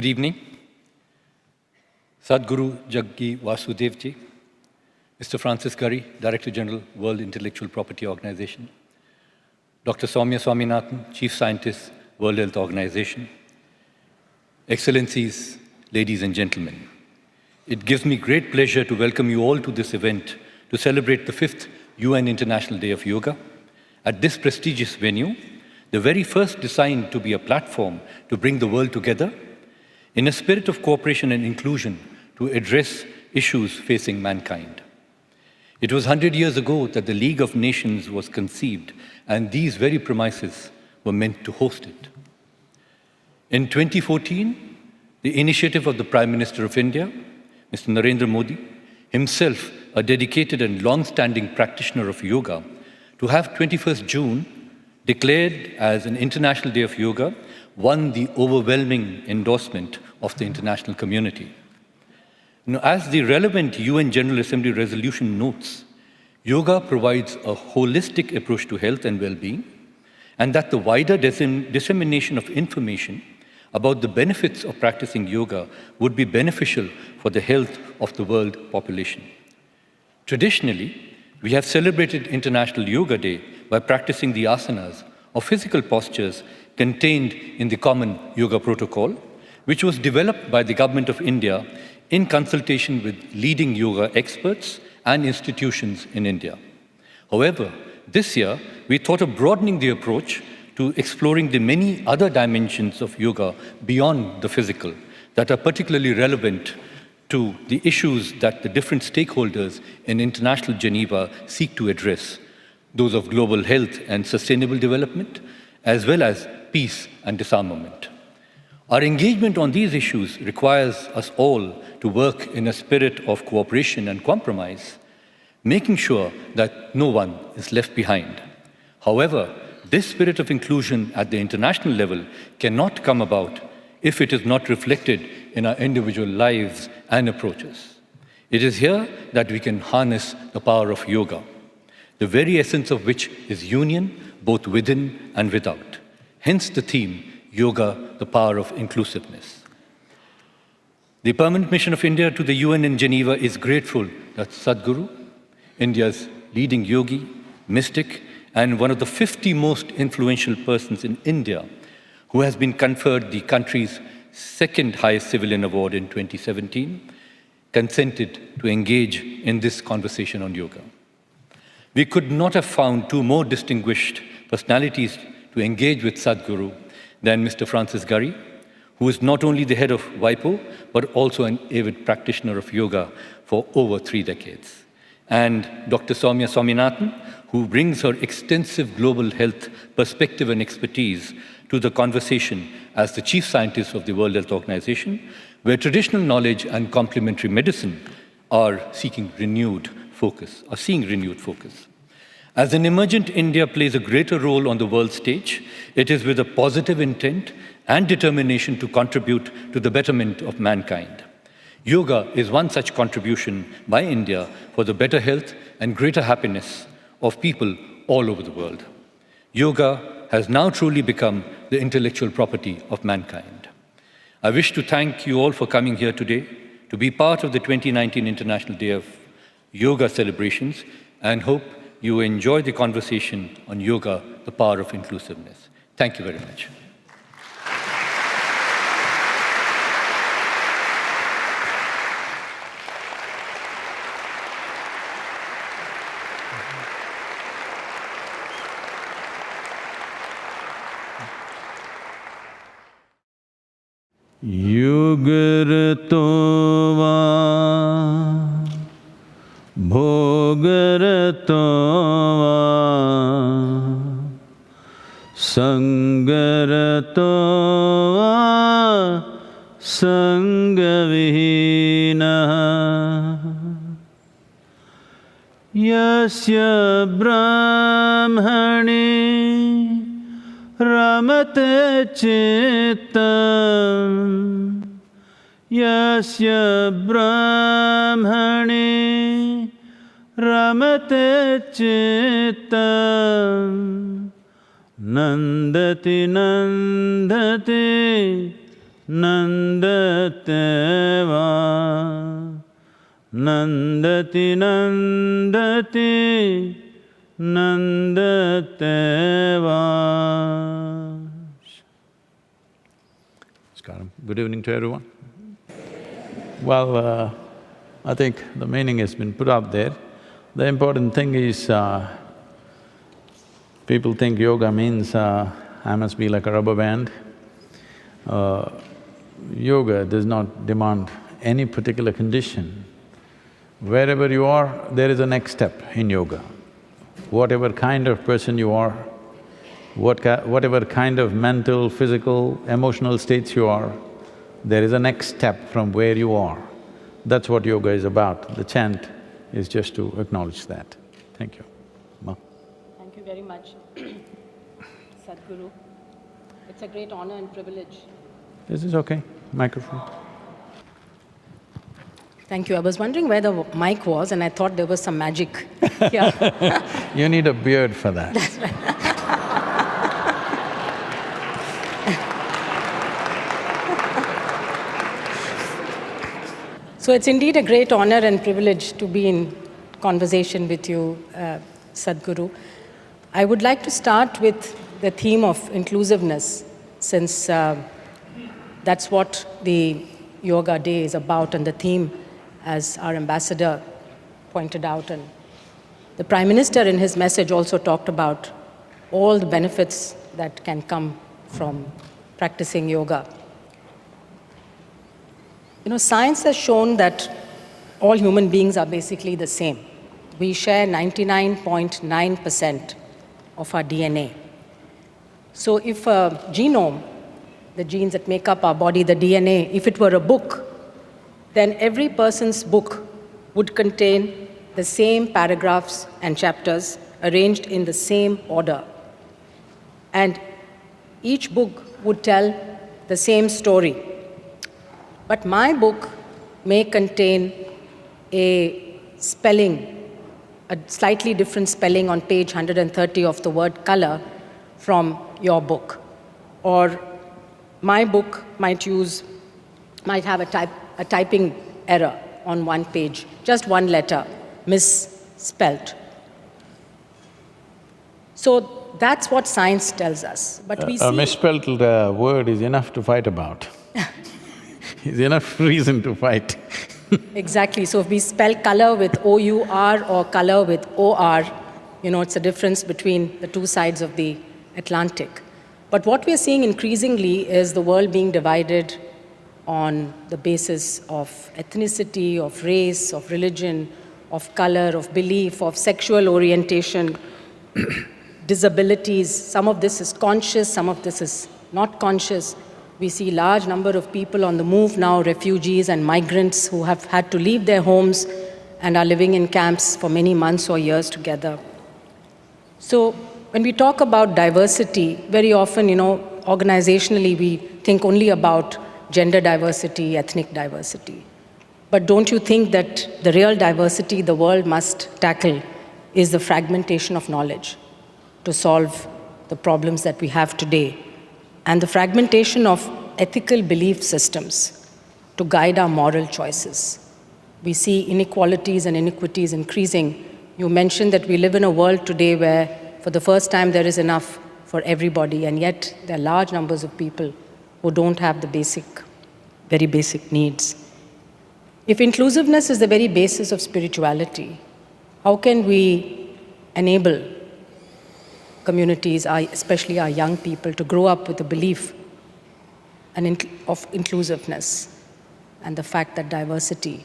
evening. Sadhguru Jaggi Vasudevji, Mr. Francis Gurry, Director General, World Intellectual Property Organization, Dr.Soumya Swaminathan, Chief Scientist, World Health Organization, Excellencies, ladies and gentlemen, it gives me great pleasure to welcome you all to this event to celebrate the 5th UN International Day of Yoga at this prestigious venue, the very first designed to be a platform to bring the world together in a spirit of cooperation and inclusion to address issues facing mankind. It was 100 years ago that the League of Nations was conceived, and these very premises were meant to host it. In 2014, the initiative of the Prime Minister of India, Mr. Narendra Modi, himself a dedicated and long-standing practitioner of yoga, to have 21st June declared as an International Day of Yoga won the overwhelming endorsement of the international community. Now, as the relevant UN General Assembly resolution notes, yoga provides a holistic approach to health and well-being, and that the wider dissemination of information about the benefits of practicing yoga would be beneficial for the health of the world population. Traditionally, we have celebrated International Yoga Day by practicing the asanas or physical postures contained in the common yoga protocol, which was developed by the Government of India in consultation with leading yoga experts and institutions in India. However, this year, we thought of broadening the approach to exploring the many other dimensions of yoga beyond the physical that are particularly relevant to the issues that the different stakeholders in International Geneva seek to address, those of global health and sustainable development, as well as peace and disarmament. Our engagement on these issues requires us all to work in a spirit of cooperation and compromise, making sure that no one is left behind. However, this spirit of inclusion at the international level cannot come about if it is not reflected in our individual lives and approaches. It is here that we can harness the power of yoga, the very essence of which is union both within and without. Hence the theme, Yoga, the Power of Inclusiveness. The Permanent Mission of India to the UN in Geneva is grateful that Sadhguru, India's leading yogi, mystic, and one of the 50 most influential persons in India, who has been conferred the country's second highest civilian award in 2017, consented to engage in this conversation on yoga. We could not have found two more distinguished personalities to engage with Sadhguru than Mr. Francis Gurry, who is not only the head of WIPO, but also an avid practitioner of yoga for over 3 decades, and Dr. Soumya Swaminathan, who brings her extensive global health perspective and expertise to the conversation as the chief scientist of the World Health Organization, where traditional knowledge and complementary medicine are seeing renewed focus. As an emergent India plays a greater role on the world stage, it is with a positive intent and determination to contribute to the betterment of mankind. Yoga is one such contribution by India for the better health and greater happiness of people all over the world. Yoga has now truly become the intellectual property of mankind. I wish to thank you all for coming here today to be part of the 2019 International Day of Yoga celebrations, and hope you enjoy the conversation on yoga, the power of inclusiveness. Thank you very much. युगरतोवा भोगरतोवा संगरतोवा संगविहीनः यस्य ब्रह्मणि रमते चित्तम् यस्य ब्रह्मणि रमते चित्तम् नन्दति नन्दति nandate va, nandati nandati, nandate va. Good evening to everyone. Well, I think the meaning has been put out there. The important thing is, people think yoga means I must be like a rubber band. Yoga does not demand any particular condition. Wherever you are, there is a next step in yoga. Whatever kind of person you are, whatever kind of mental, physical, emotional states you are, there is a next step from where you are. That's what yoga is about. The chant is just to acknowledge that. Thank you. Ma. Thank you very much, Sadhguru. It's a great honor and privilege. This is okay, microphone. Thank you. I was wondering where the mic was and I thought there was some magic here. You need a beard for that. That's right. So it's indeed a great honor and privilege to be in conversation with you, Sadhguru. I would like to start with the theme of inclusiveness, since that's what the Yoga Day is about, and the theme, as our ambassador pointed out, and the Prime Minister in his message also talked about all the benefits that can come from practicing yoga. You know, science has shown that all human beings are basically the same. We share 99.9% of our DNA. So if a genome, the genes that make up our body, the DNA, if it were a book, then every person's book would contain the same paragraphs and chapters arranged in the same order. And each book would tell the same story. But my book may contain a spelling, a slightly different spelling on page 130 of the word color from your book. Or my book might have a typing error on one page, just one letter misspelt. So that's what science tells us, but we see… A misspelled word is enough to fight about. Is enough reason to fight. Exactly. So if we spell color with O-U-R or color with O-R, you know, it's a difference between the two sides of the Atlantic. But what we're seeing increasingly is the world being divided on the basis of ethnicity, of race, of religion, of color, of belief, of sexual orientation, disabilities. Some of this is conscious, some of this is not conscious. We see large number of people on the move now, refugees and migrants who have had to leave their homes and are living in camps for many months or years together. So when we talk about diversity, very often, you know, organizationally we think only about gender diversity, ethnic diversity. But don't you think that the real diversity the world must tackle is the fragmentation of knowledge to solve the problems that we have today, and the fragmentation of ethical belief systems to guide our moral choices? We see inequalities and iniquities increasing. You mentioned that we live in a world today where for the first time there is enough for everybody, and yet there are large numbers of people who don't have the very basic needs. If inclusiveness is the very basis of spirituality, how can we enable communities, especially our young people, to grow up with a belief of inclusiveness and the fact that diversity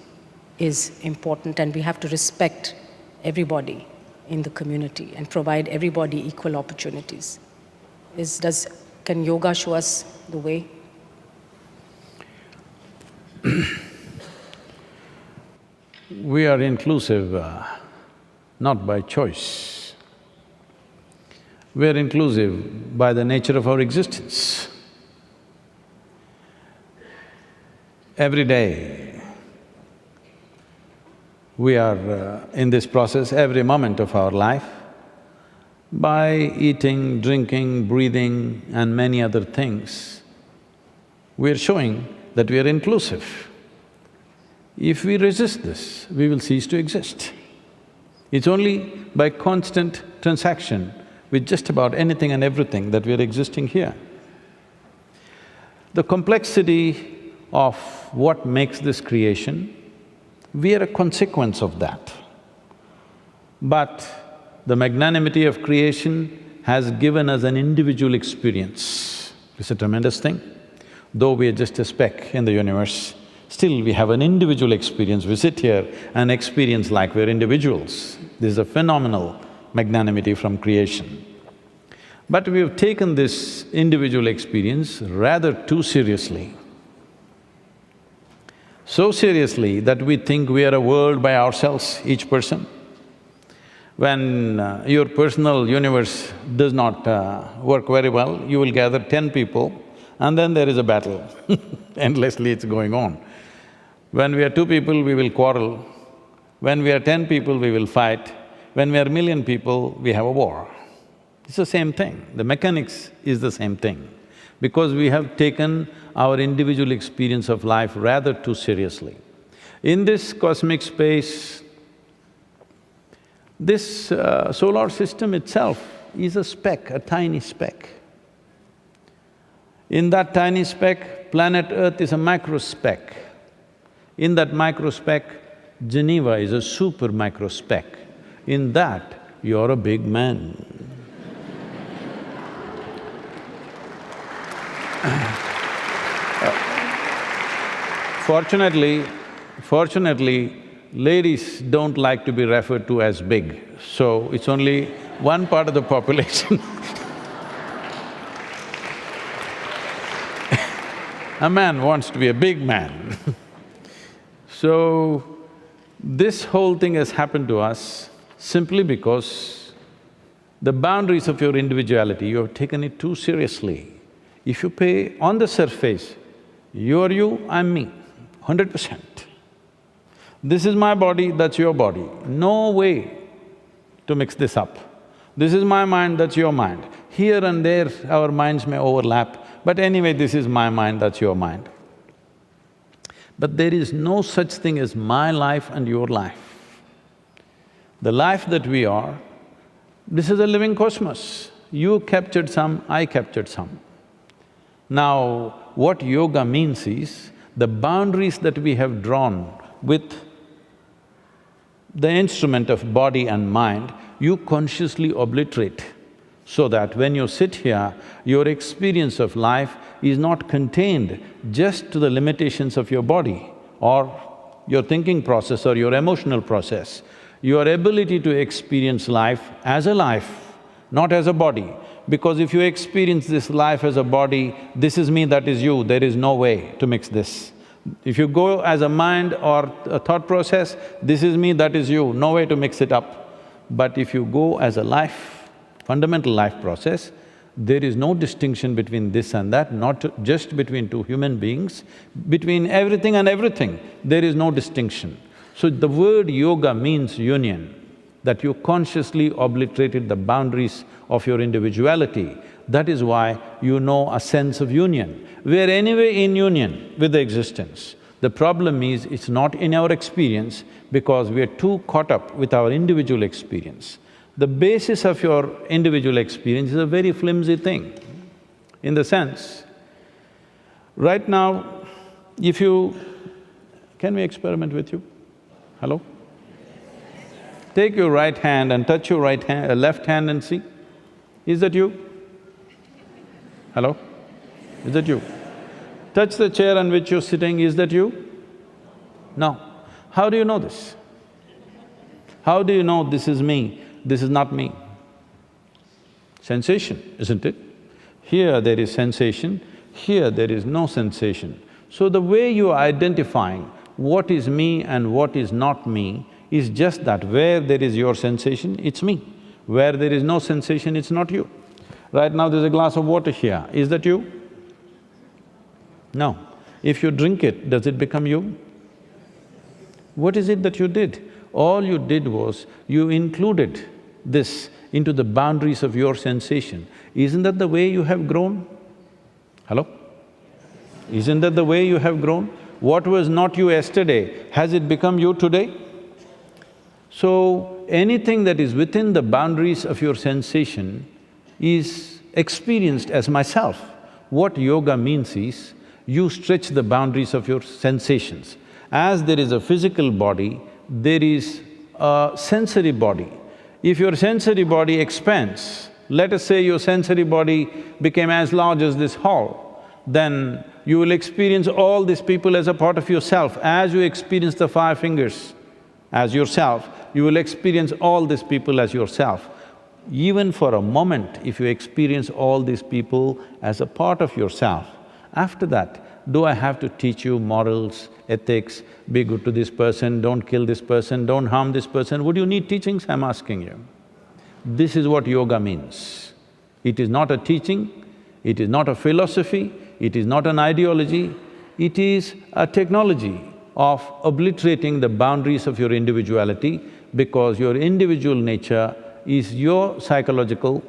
is important and we have to respect everybody in the community and provide everybody equal opportunities? Can yoga show us the way? We are inclusive not by choice. We are inclusive by the nature of our existence. Every day, we are in this process, every moment of our life, by eating, drinking, breathing and many other things. We are showing that we are inclusive. If we resist this, we will cease to exist. It's only by constant transaction with just about anything and everything that we are existing here. The complexity of what makes this creation, we are a consequence of that. But the magnanimity of creation has given us an individual experience. It's a tremendous thing. Though we are just a speck in the universe, still we have an individual experience. We sit here and experience like we're individuals. This is a phenomenal magnanimity from creation. But we have taken this individual experience rather too seriously. So seriously that we think we are a world by ourselves, each person. When your personal universe does not work very well, you will gather 10 people and then there is a battle. Endlessly it's going on. When we are 2 people, we will quarrel. When we are 10 people, we will fight. When we are 1,000,000 people, we have a war. It's the same thing. The mechanics is the same thing. Because we have taken our individual experience of life rather too seriously. In this cosmic space, this solar system itself is a speck, a tiny speck. In that tiny speck, planet Earth is a micro speck. In that micro speck, Geneva is a super micro speck. In that, you're a big man. Fortunately, ladies don't like to be referred to as big, so it's only one part of the population. A man wants to be a big man. So, this whole thing has happened to us simply because the boundaries of your individuality, you have taken it too seriously. If you pay on the surface, you're you, I'm me, 100%. This is my body, that's your body. No way to mix this up. This is my mind, that's your mind. Here and there, our minds may overlap, but anyway, this is my mind, that's your mind. But there is no such thing as my life and your life. The life that we are, this is a living cosmos. You captured some, I captured some. Now, what yoga means is, the boundaries that we have drawn with the instrument of body and mind, you consciously obliterate, so that when you sit here, your experience of life is not contained just to the limitations of your body or your thinking process or your emotional process. Your ability to experience life as a life, not as a body. Because if you experience this life as a body, this is me, that is you, there is no way to mix this. If you go as a mind or a thought process, this is me, that is you, no way to mix it up. But if you go as a life, fundamental life process, there is no distinction between this and that, not just between 2 human beings, between everything and everything, there is no distinction. So the word yoga means union, that you consciously obliterated the boundaries of your individuality. That is why you know a sense of union. We are anyway in union with the existence. The problem is, it's not in our experience because we are too caught up with our individual experience. The basis of your individual experience is a very flimsy thing, in the sense, right now, if you… Can we experiment with you? Hello? Take your right hand and touch your left hand and see. Is that you? Hello? Is that you? Touch the chair on which you're sitting, is that you? No. How do you know this? How do you know this is me, this is not me? Sensation, isn't it? Here there is sensation, here there is no sensation. So the way you are identifying what is me and what is not me is just that where there is your sensation, it's me. Where there is no sensation, it's not you. Right now there's a glass of water here, is that you? No. If you drink it, does it become you? What is it that you did? All you did was, you included this into the boundaries of your sensation. Isn't that the way you have grown? Hello? Isn't that the way you have grown? What was not you yesterday, has it become you today? So, anything that is within the boundaries of your sensation is experienced as myself. What yoga means is, you stretch the boundaries of your sensations. As there is a physical body, there is a sensory body. If your sensory body expands, let us say your sensory body became as large as this hall, then you will experience all these people as a part of yourself. As you experience the 5 fingers as yourself, you will experience all these people as yourself. Even for a moment, if you experience all these people as a part of yourself, after that, do I have to teach you morals, ethics, be good to this person, don't kill this person, don't harm this person? Would you need teachings? I'm asking you. This is what yoga means. It is not a teaching, it is not a philosophy, it is not an ideology, it is a technology of obliterating the boundaries of your individuality, because your individual nature is your psychological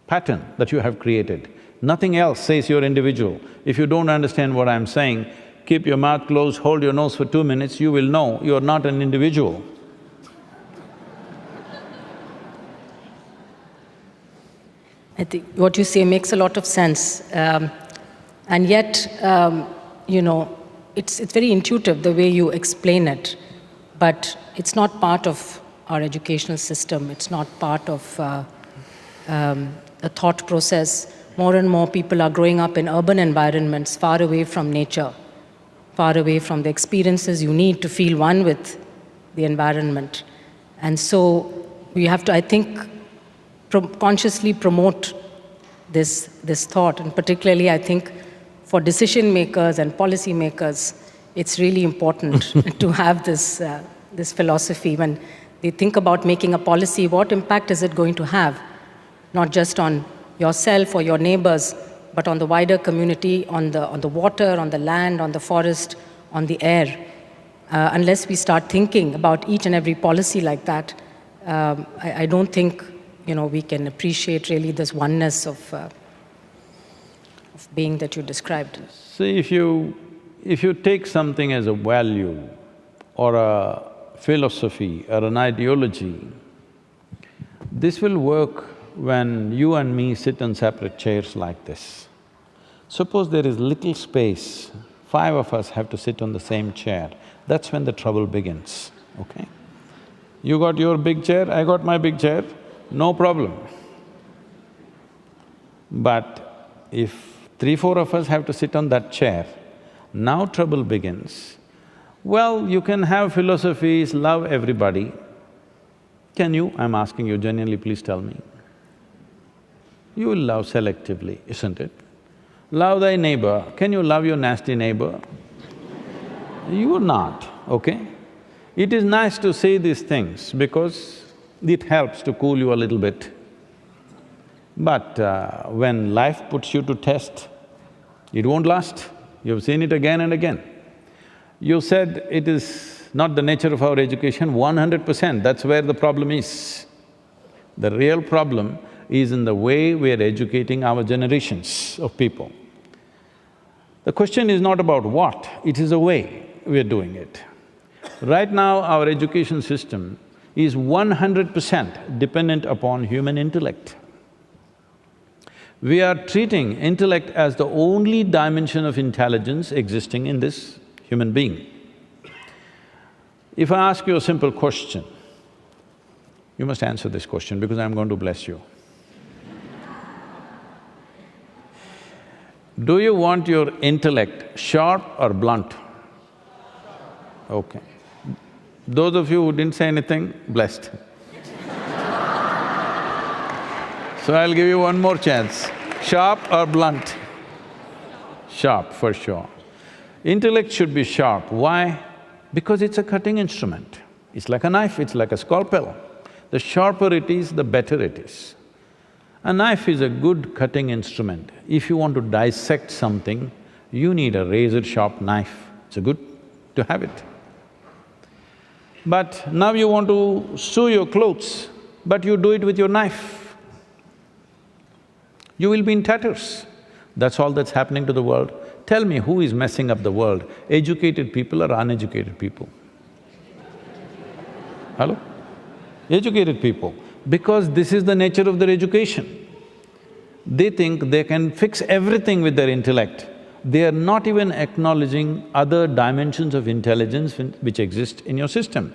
pattern that you have created. Nothing else says you're individual. If you don't understand what I'm saying, keep your mouth closed, hold your nose for 2 minutes, you will know you're not an individual. I think what you say makes a lot of sense. And yet, it's very intuitive the way you explain it, but it's not part of our educational system, it's not part of the thought process. More and more people are growing up in urban environments, far away from nature, far away from the experiences you need to feel one with the environment. And so we have to, I think, consciously promote this thought, and particularly I think for decision makers and policy makers, it's really important to have this philosophy. When they think about making a policy, what impact is it going to have? Not just on yourself or your neighbors, but on the wider community, on the water, on the land, on the forest, on the air. Unless we start thinking about each and every policy like that, I don't think we can appreciate really this oneness of being that you described. See, if you take something as a value or a philosophy or an ideology, this will work when you and me sit on separate chairs like this. Suppose there is little space, 5 of us have to sit on the same chair, that's when the trouble begins, okay? You got your big chair, I got my big chair, no problem. But if 3-4 of us have to sit on that chair, now trouble begins. Well, you can have philosophies, love everybody. Can you? I'm asking you genuinely, please tell me. You will love selectively, isn't it? Love thy neighbor. Can you love your nasty neighbor? You will not, okay? It is nice to say these things because it helps to cool you a little bit. But when life puts you to test, it won't last. You've seen it again and again. You said it is not the nature of our education, 100%, that's where the problem is. The real problem is in the way we are educating our generations of people. The question is not about what, it is the way we are doing it. Right now, our education system is 100% dependent upon human intellect. We are treating intellect as the only dimension of intelligence existing in this human being. If I ask you a simple question, you must answer this question because I'm going to bless you. Do you want your intellect sharp or blunt? Okay. Those of you who didn't say anything, blessed. So I'll give you one more chance. Sharp or blunt? Sharp, for sure. Intellect should be sharp. Why? Because it's a cutting instrument. It's like a knife, it's like a scalpel. The sharper it is, the better it is. A knife is a good cutting instrument. If you want to dissect something, you need a razor-sharp knife. It's good to have it. But now you want to sew your clothes, but you do it with your knife. You will be in tatters. That's all that's happening to the world. Tell me who is messing up the world, educated people or uneducated people? Hello? Educated people, because this is the nature of their education. They think they can fix everything with their intellect. They are not even acknowledging other dimensions of intelligence which exist in your system.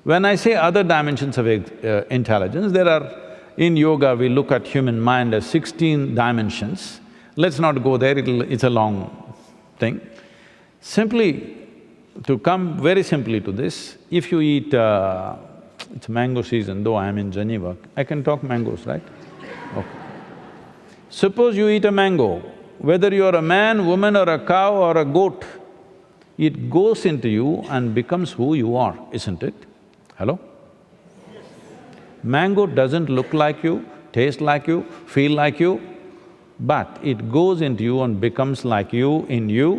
When I say other dimensions of intelligence, there are… in yoga, we look at human mind as 16 dimensions. Let's not go there, it's a long thing. Simply, to come very simply to this, if you eat… it's mango season, though I am in Geneva, I can talk mangoes, right? Okay. Suppose you eat a mango, whether you're a man, woman or a cow or a goat, it goes into you and becomes who you are, isn't it? Hello? Mango doesn't look like you, taste like you, feel like you, but it goes into you and becomes like you in you.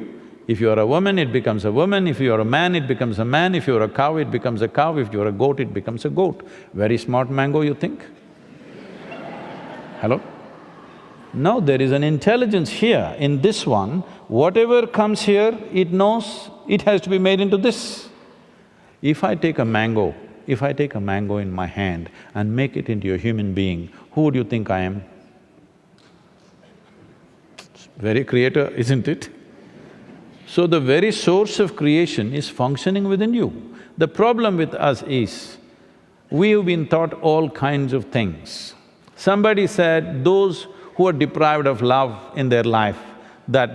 If you're a woman, it becomes a woman, if you're a man, it becomes a man, if you're a cow, it becomes a cow, if you're a goat, it becomes a goat. Very smart mango, you think? Hello? No, there is an intelligence here. In this one, whatever comes here, it knows it has to be made into this. If I take a mango in my hand and make it into a human being, who would you think I am? Very creator, isn't it? So the very source of creation is functioning within you. The problem with us is, we've been taught all kinds of things. Somebody said those who are deprived of love in their life, that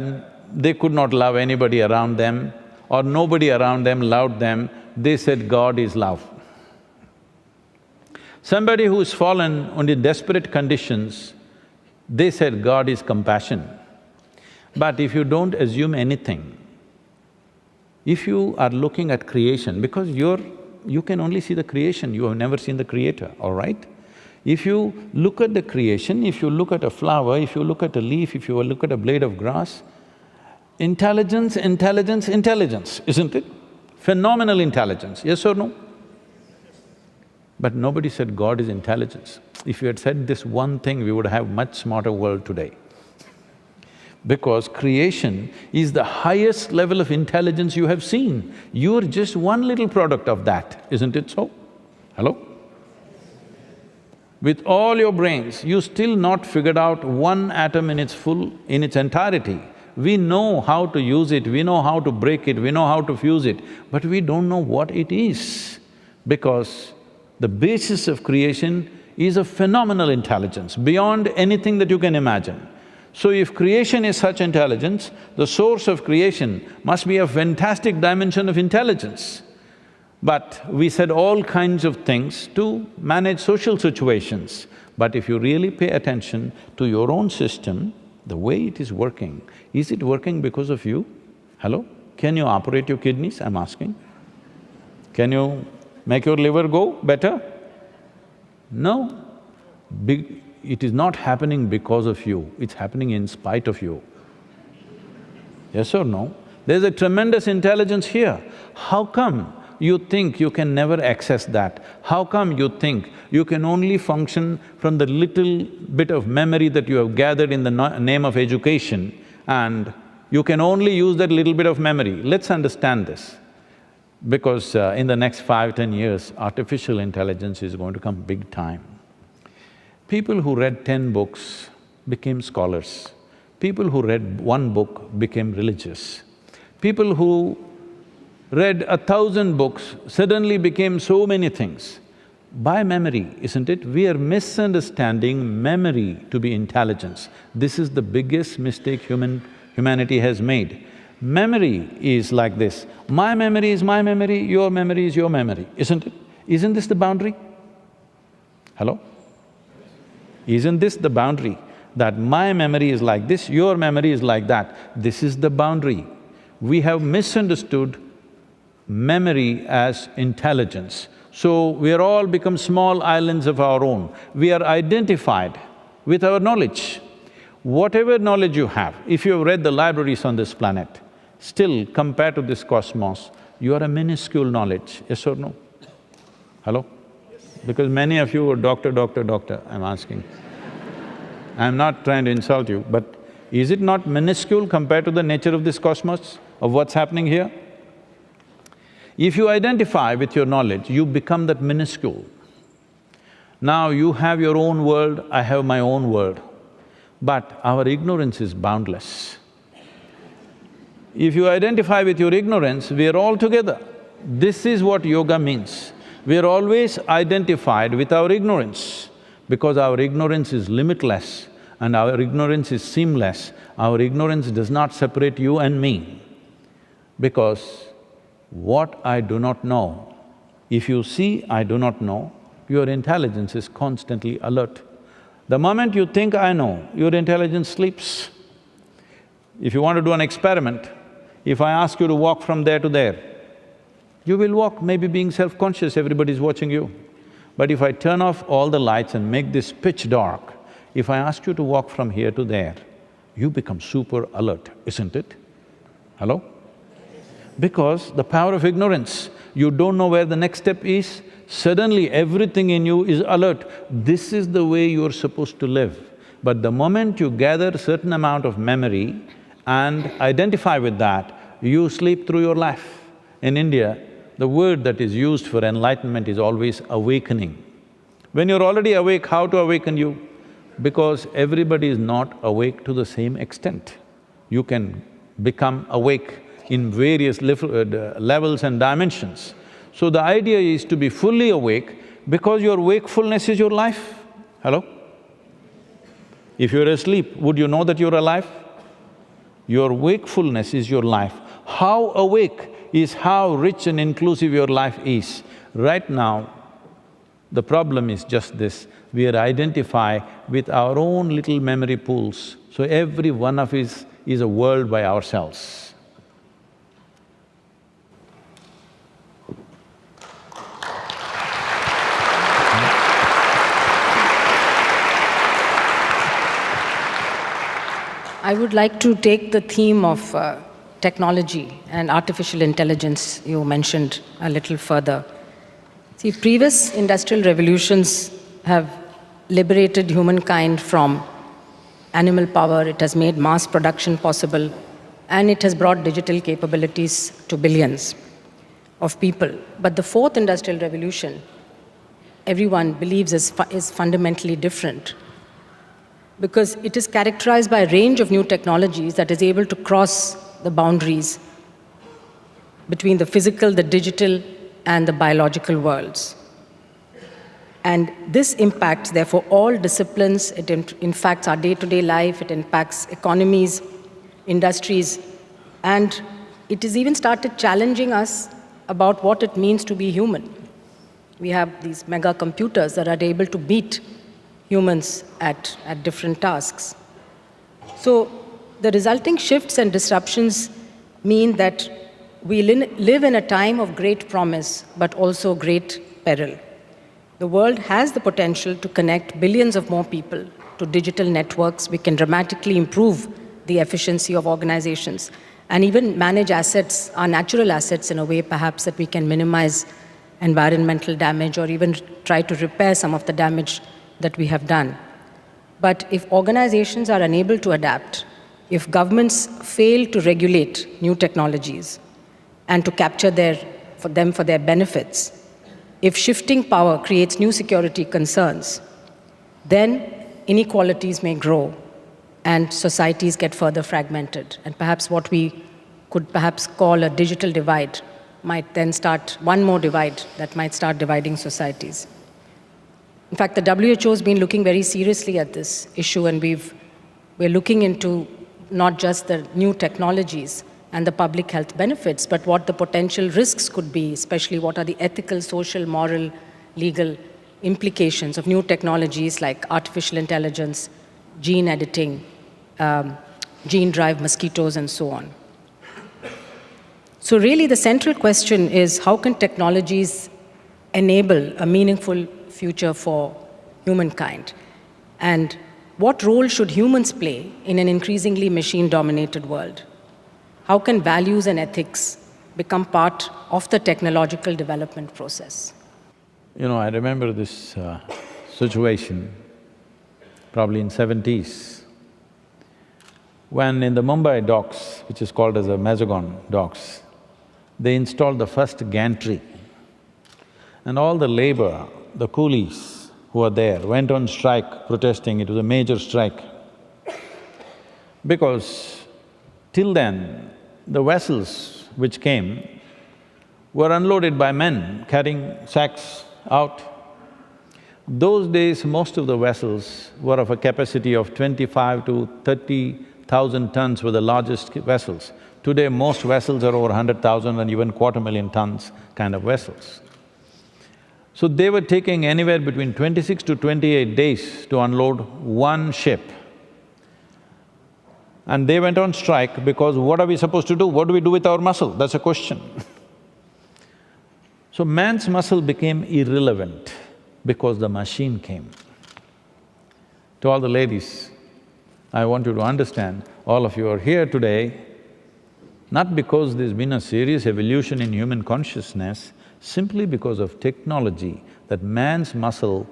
they could not love anybody around them or nobody around them loved them, they said God is love. Somebody who's fallen under desperate conditions, they said God is compassion. But if you don't assume anything, if you are looking at creation, because you can only see the creation, you have never seen the creator, all right? If you look at the creation, if you look at a flower, if you look at a leaf, if you look at a blade of grass, intelligence, intelligence, intelligence, isn't it? Phenomenal intelligence, yes or no? But nobody said God is intelligence. If you had said this one thing, we would have much smarter world today. Because creation is the highest level of intelligence you have seen. You're just one little product of that, isn't it so? Hello? With all your brains, you still not figured out one atom in its entirety. We know how to use it, we know how to break it, we know how to fuse it, but we don't know what it is. Because the basis of creation is a phenomenal intelligence, beyond anything that you can imagine. So if creation is such intelligence, the source of creation must be a fantastic dimension of intelligence. But we said all kinds of things to manage social situations. But if you really pay attention to your own system, the way it is it working because of you? Hello? Can you operate your kidneys, I'm asking? Can you make your liver go better? No. It is not happening because of you, it's happening in spite of you. Yes or no? There's a tremendous intelligence here. How come you think you can never access that? How come you think you can only function from the little bit of memory that you have gathered in the name of education, and you can only use that little bit of memory? Let's understand this. Because in the next 5–10 years, artificial intelligence is going to come big time. People who read 10 books became scholars. People who read one book became religious. People who read 1,000 books suddenly became so many things. By memory, isn't it? We are misunderstanding memory to be intelligence. This is the biggest mistake humanity has made. Memory is like this, my memory is my memory, your memory is your memory, isn't it? Isn't this the boundary? Hello? Isn't this the boundary? That my memory is like this, your memory is like that. This is the boundary. We have misunderstood memory as intelligence. So we are all become small islands of our own. We are identified with our knowledge. Whatever knowledge you have, if you have read the libraries on this planet, still compared to this cosmos, you are a minuscule knowledge, yes or no? Hello? Because many of you are doctor, I'm asking. I'm not trying to insult you, but Is it not minuscule compared to the nature of this cosmos, of what's happening here? If you identify with your knowledge, you become that minuscule. Now you have your own world, I have my own world, but our ignorance is boundless. If you identify with your ignorance, we are all together. This is what yoga means. We are always identified with our ignorance, because our ignorance is limitless and our ignorance is seamless. Our ignorance does not separate you and me, because what I do not know, if you see I do not know, your intelligence is constantly alert. The moment you think I know, your intelligence sleeps. If you want to do an experiment, if I ask you to walk from there to there, you will walk, maybe being self-conscious, everybody's watching you. But if I turn off all the lights and make this pitch dark, if I ask you to walk from here to there, you become super alert, isn't it? Hello? Because the power of ignorance, you don't know where the next step is, suddenly everything in you is alert. This is the way you're supposed to live. But the moment you gather a certain amount of memory and identify with that, you sleep through your life. In India, the word that is used for enlightenment is always awakening. When you're already awake, how to awaken you? Because everybody is not awake to the same extent. You can become awake in various levels and dimensions. So the idea is to be fully awake, because your wakefulness is your life. Hello? If you're asleep, would you know that you're alive? Your wakefulness is your life. How awake is how rich and inclusive your life is. Right now, the problem is just this, we are identified with our own little memory pools. So every one of us is a world by ourselves. I would like to take the theme of technology and artificial intelligence you mentioned a little further. See, previous industrial revolutions have liberated humankind from animal power, it has made mass production possible, and it has brought digital capabilities to billions of people. But the fourth industrial revolution, everyone believes is fundamentally different, because it is characterized by a range of new technologies that is able to cross the boundaries between the physical, the digital, and the biological worlds. And this impacts, therefore, all disciplines. It impacts our day-to-day life, it impacts economies, industries, and it has even started challenging us about what it means to be human. We have these mega computers that are able to beat humans at different tasks. So the resulting shifts and disruptions mean that we live in a time of great promise, but also great peril. The world has the potential to connect billions of more people to digital networks. We can dramatically improve the efficiency of organizations and even manage assets, our natural assets, in a way perhaps that we can minimize environmental damage or even try to repair some of the damage that we have done. But if organizations are unable to adapt, if governments fail to regulate new technologies and to capture them for their benefits, if shifting power creates new security concerns, then inequalities may grow and societies get further fragmented. And perhaps what we could perhaps call a digital divide might then start, one more divide that might start dividing societies. In fact, the WHO has been looking very seriously at this issue, and we're looking into not just the new technologies and the public health benefits, but what the potential risks could be, especially what are the ethical, social, moral, legal implications of new technologies like artificial intelligence, gene editing, gene-drive mosquitoes, and so on. So really the central question is, how can technologies enable a meaningful future for humankind? And what role should humans play in an increasingly machine-dominated world? How can values and ethics become part of the technological development process? You know, I remember this situation, probably in 70s. When in the Mumbai docks, which is called as the Mazagon docks, they installed the first gantry, and all the labor, the coolies who were there went on strike protesting. It was a major strike. Because till then, the vessels which came were unloaded by men carrying sacks out. Those days, most of the vessels were of a capacity of 25 to 30,000 tons were the largest vessels. Today, most vessels are over 100,000 and even 250,000 tons kind of vessels. So they were taking anywhere between 26 to 28 days to unload one ship. And they went on strike because what are we supposed to do? What do we do with our muscle? That's a question. So man's muscle became irrelevant because the machine came. To all the ladies, I want you to understand, all of you are here today not because there's been a serious evolution in human consciousness, simply because of technology, that man's muscle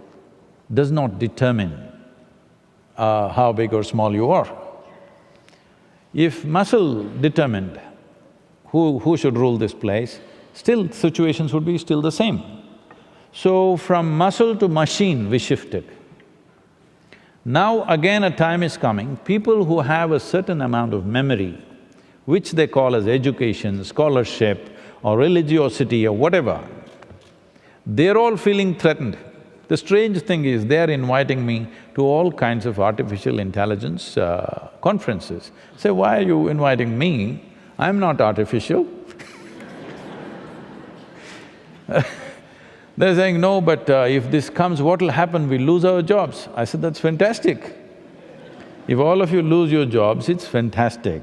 does not determine how big or small you are. If muscle determined who should rule this place, still situations would be still the same. So from muscle to machine we shifted. Now again a time is coming, people who have a certain amount of memory, which they call as education, scholarship or religiosity or whatever, they're all feeling threatened. The strange thing is, they're inviting me to all kinds of artificial intelligence conferences. Say, why are you inviting me? I'm not artificial. They're saying, no, but if this comes, what'll happen? We lose our jobs. I said, that's fantastic. If all of you lose your jobs, it's fantastic.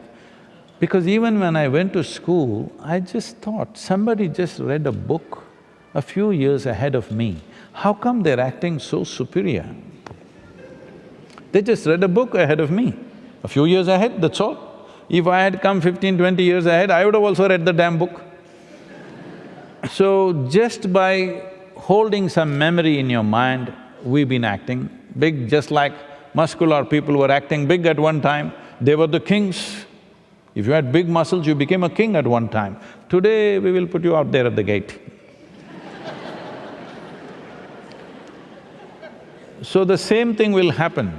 Because even when I went to school, I just thought, somebody just read a book a few years ahead of me. How come they're acting so superior? They just read a book ahead of me, a few years ahead, that's all. If I had come 15, 20 years ahead, I would have also read the damn book. So just by holding some memory in your mind, we've been acting big, just like muscular people were acting big at one time. They were the kings. If you had big muscles, you became a king at one time. Today, we will put you out there at the gate. So the same thing will happen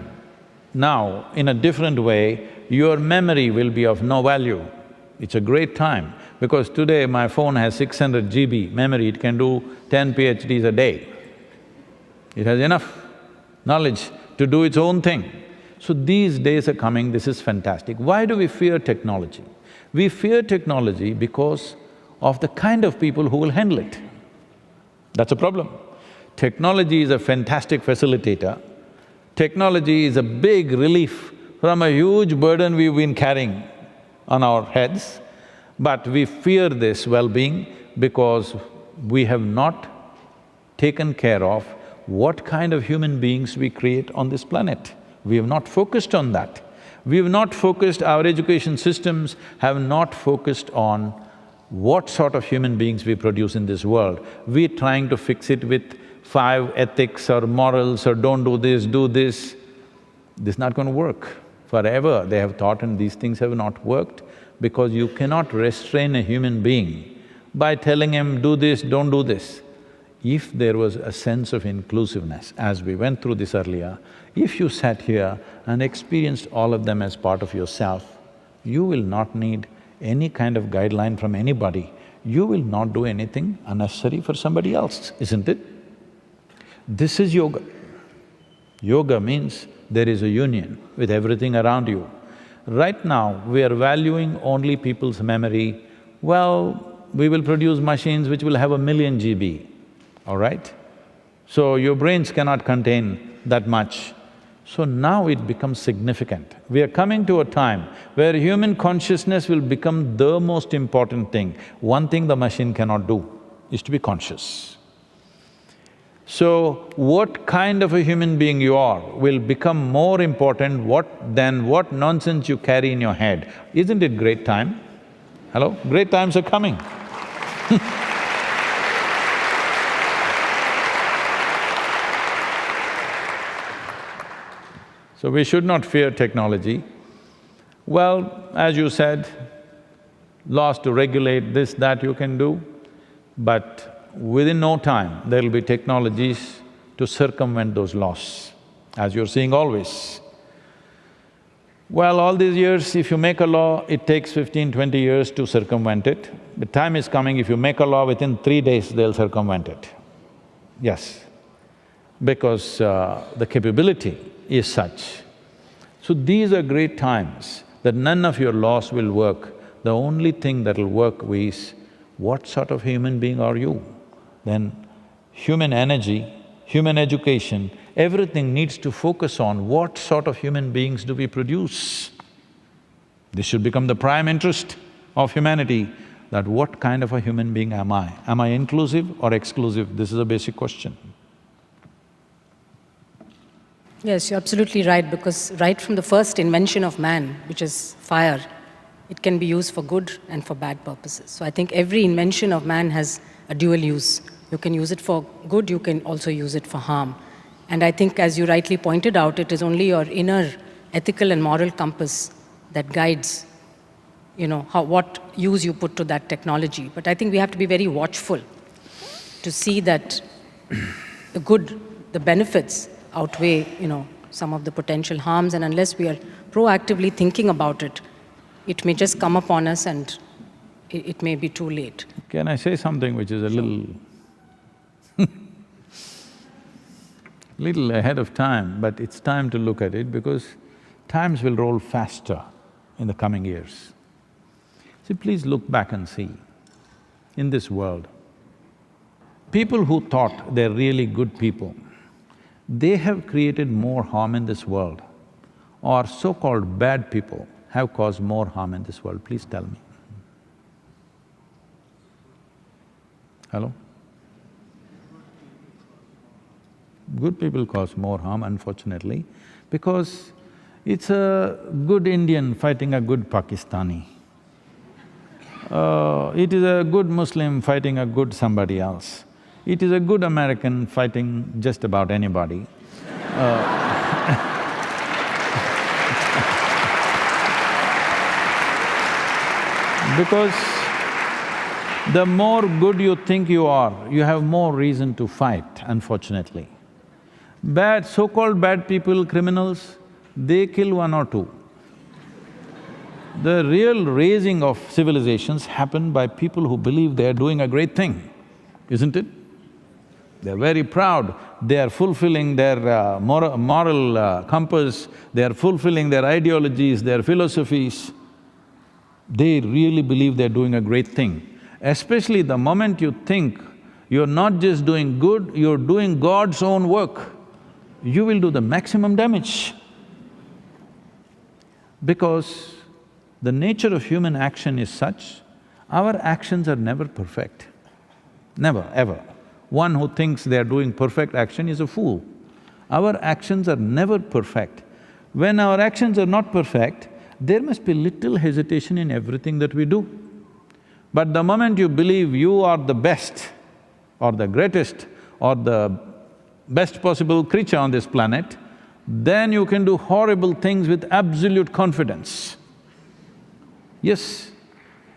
now in a different way. Your memory will be of no value. It's a great time, because today my phone has 600 GB memory, it can do 10 PhDs a day. It has enough knowledge to do its own thing. So these days are coming, this is fantastic. Why do we fear technology? We fear technology because of the kind of people who will handle it. That's a problem. Technology is a fantastic facilitator. Technology is a big relief from a huge burden we've been carrying on our heads, but we fear this well-being because we have not taken care of what kind of human beings we create on this planet. We have not focused on that. We have not focused, our education systems have not focused on what sort of human beings we produce in this world. We're trying to fix it with 5 ethics or morals or don't do this, do this. This is not going to work. Forever they have taught, and these things have not worked because you cannot restrain a human being by telling him, do this, don't do this. If there was a sense of inclusiveness, as we went through this earlier, if you sat here and experienced all of them as part of yourself, you will not need any kind of guideline from anybody. You will not do anything unnecessary for somebody else, isn't it? This is yoga. Yoga means there is a union with everything around you. Right now, we are valuing only people's memory. Well, we will produce machines which will have 1,000,000 GB, all right? So your brains cannot contain that much. So now it becomes significant. We are coming to a time where human consciousness will become the most important thing. One thing the machine cannot do is to be conscious. So, what kind of a human being you are will become more important than what nonsense you carry in your head. Isn't it great time? Hello? Great times are coming. So we should not fear technology. Well, as you said, laws to regulate this, that you can do, but within no time, there'll be technologies to circumvent those laws, as you're seeing always. Well, all these years, if you make a law, it takes 15, 20 years to circumvent it. The time is coming, if you make a law, within 3 days, they'll circumvent it. Yes, because the capability is such. So these are great times that none of your laws will work. The only thing that'll work is, what sort of human being are you? Then human energy, human education, everything needs to focus on what sort of human beings do we produce. This should become the prime interest of humanity, that what kind of a human being am I? Am I inclusive or exclusive? This is a basic question. Yes, you're absolutely right, because right from the first invention of man, which is fire, it can be used for good and for bad purposes. So I think every invention of man has a dual use. You can use it for good, you can also use it for harm. And I think, as you rightly pointed out, it is only your inner ethical and moral compass that guides, what use you put to that technology. But I think we have to be very watchful to see that the benefits outweigh, some of the potential harms, and unless we are proactively thinking about it, it may just come upon us and it may be too late. Can I say something which is a little little ahead of time, but it's time to look at it because times will roll faster in the coming years. See, please look back and see, in this world, people who thought they're really good people, they have created more harm in this world, or so-called bad people have caused more harm in this world. Please tell me. Hello? Good people cause more harm, unfortunately, because it's a good Indian fighting a good Pakistani. It is a good Muslim fighting a good somebody else. It is a good American fighting just about anybody. Because the more good you think you are, you have more reason to fight, unfortunately. So-called bad people, criminals, they kill one or two. The real raising of civilizations happen by people who believe they are doing a great thing, isn't it? They're very proud, they are fulfilling their moral compass, they are fulfilling their ideologies, their philosophies. They really believe they're doing a great thing. Especially the moment you think you're not just doing good, you're doing God's own work, you will do the maximum damage. Because the nature of human action is such, our actions are never perfect, never, ever. One who thinks they are doing perfect action is a fool. Our actions are never perfect. When our actions are not perfect, there must be little hesitation in everything that we do. But the moment you believe you are the best or the greatest or the best possible creature on this planet, then you can do horrible things with absolute confidence. Yes,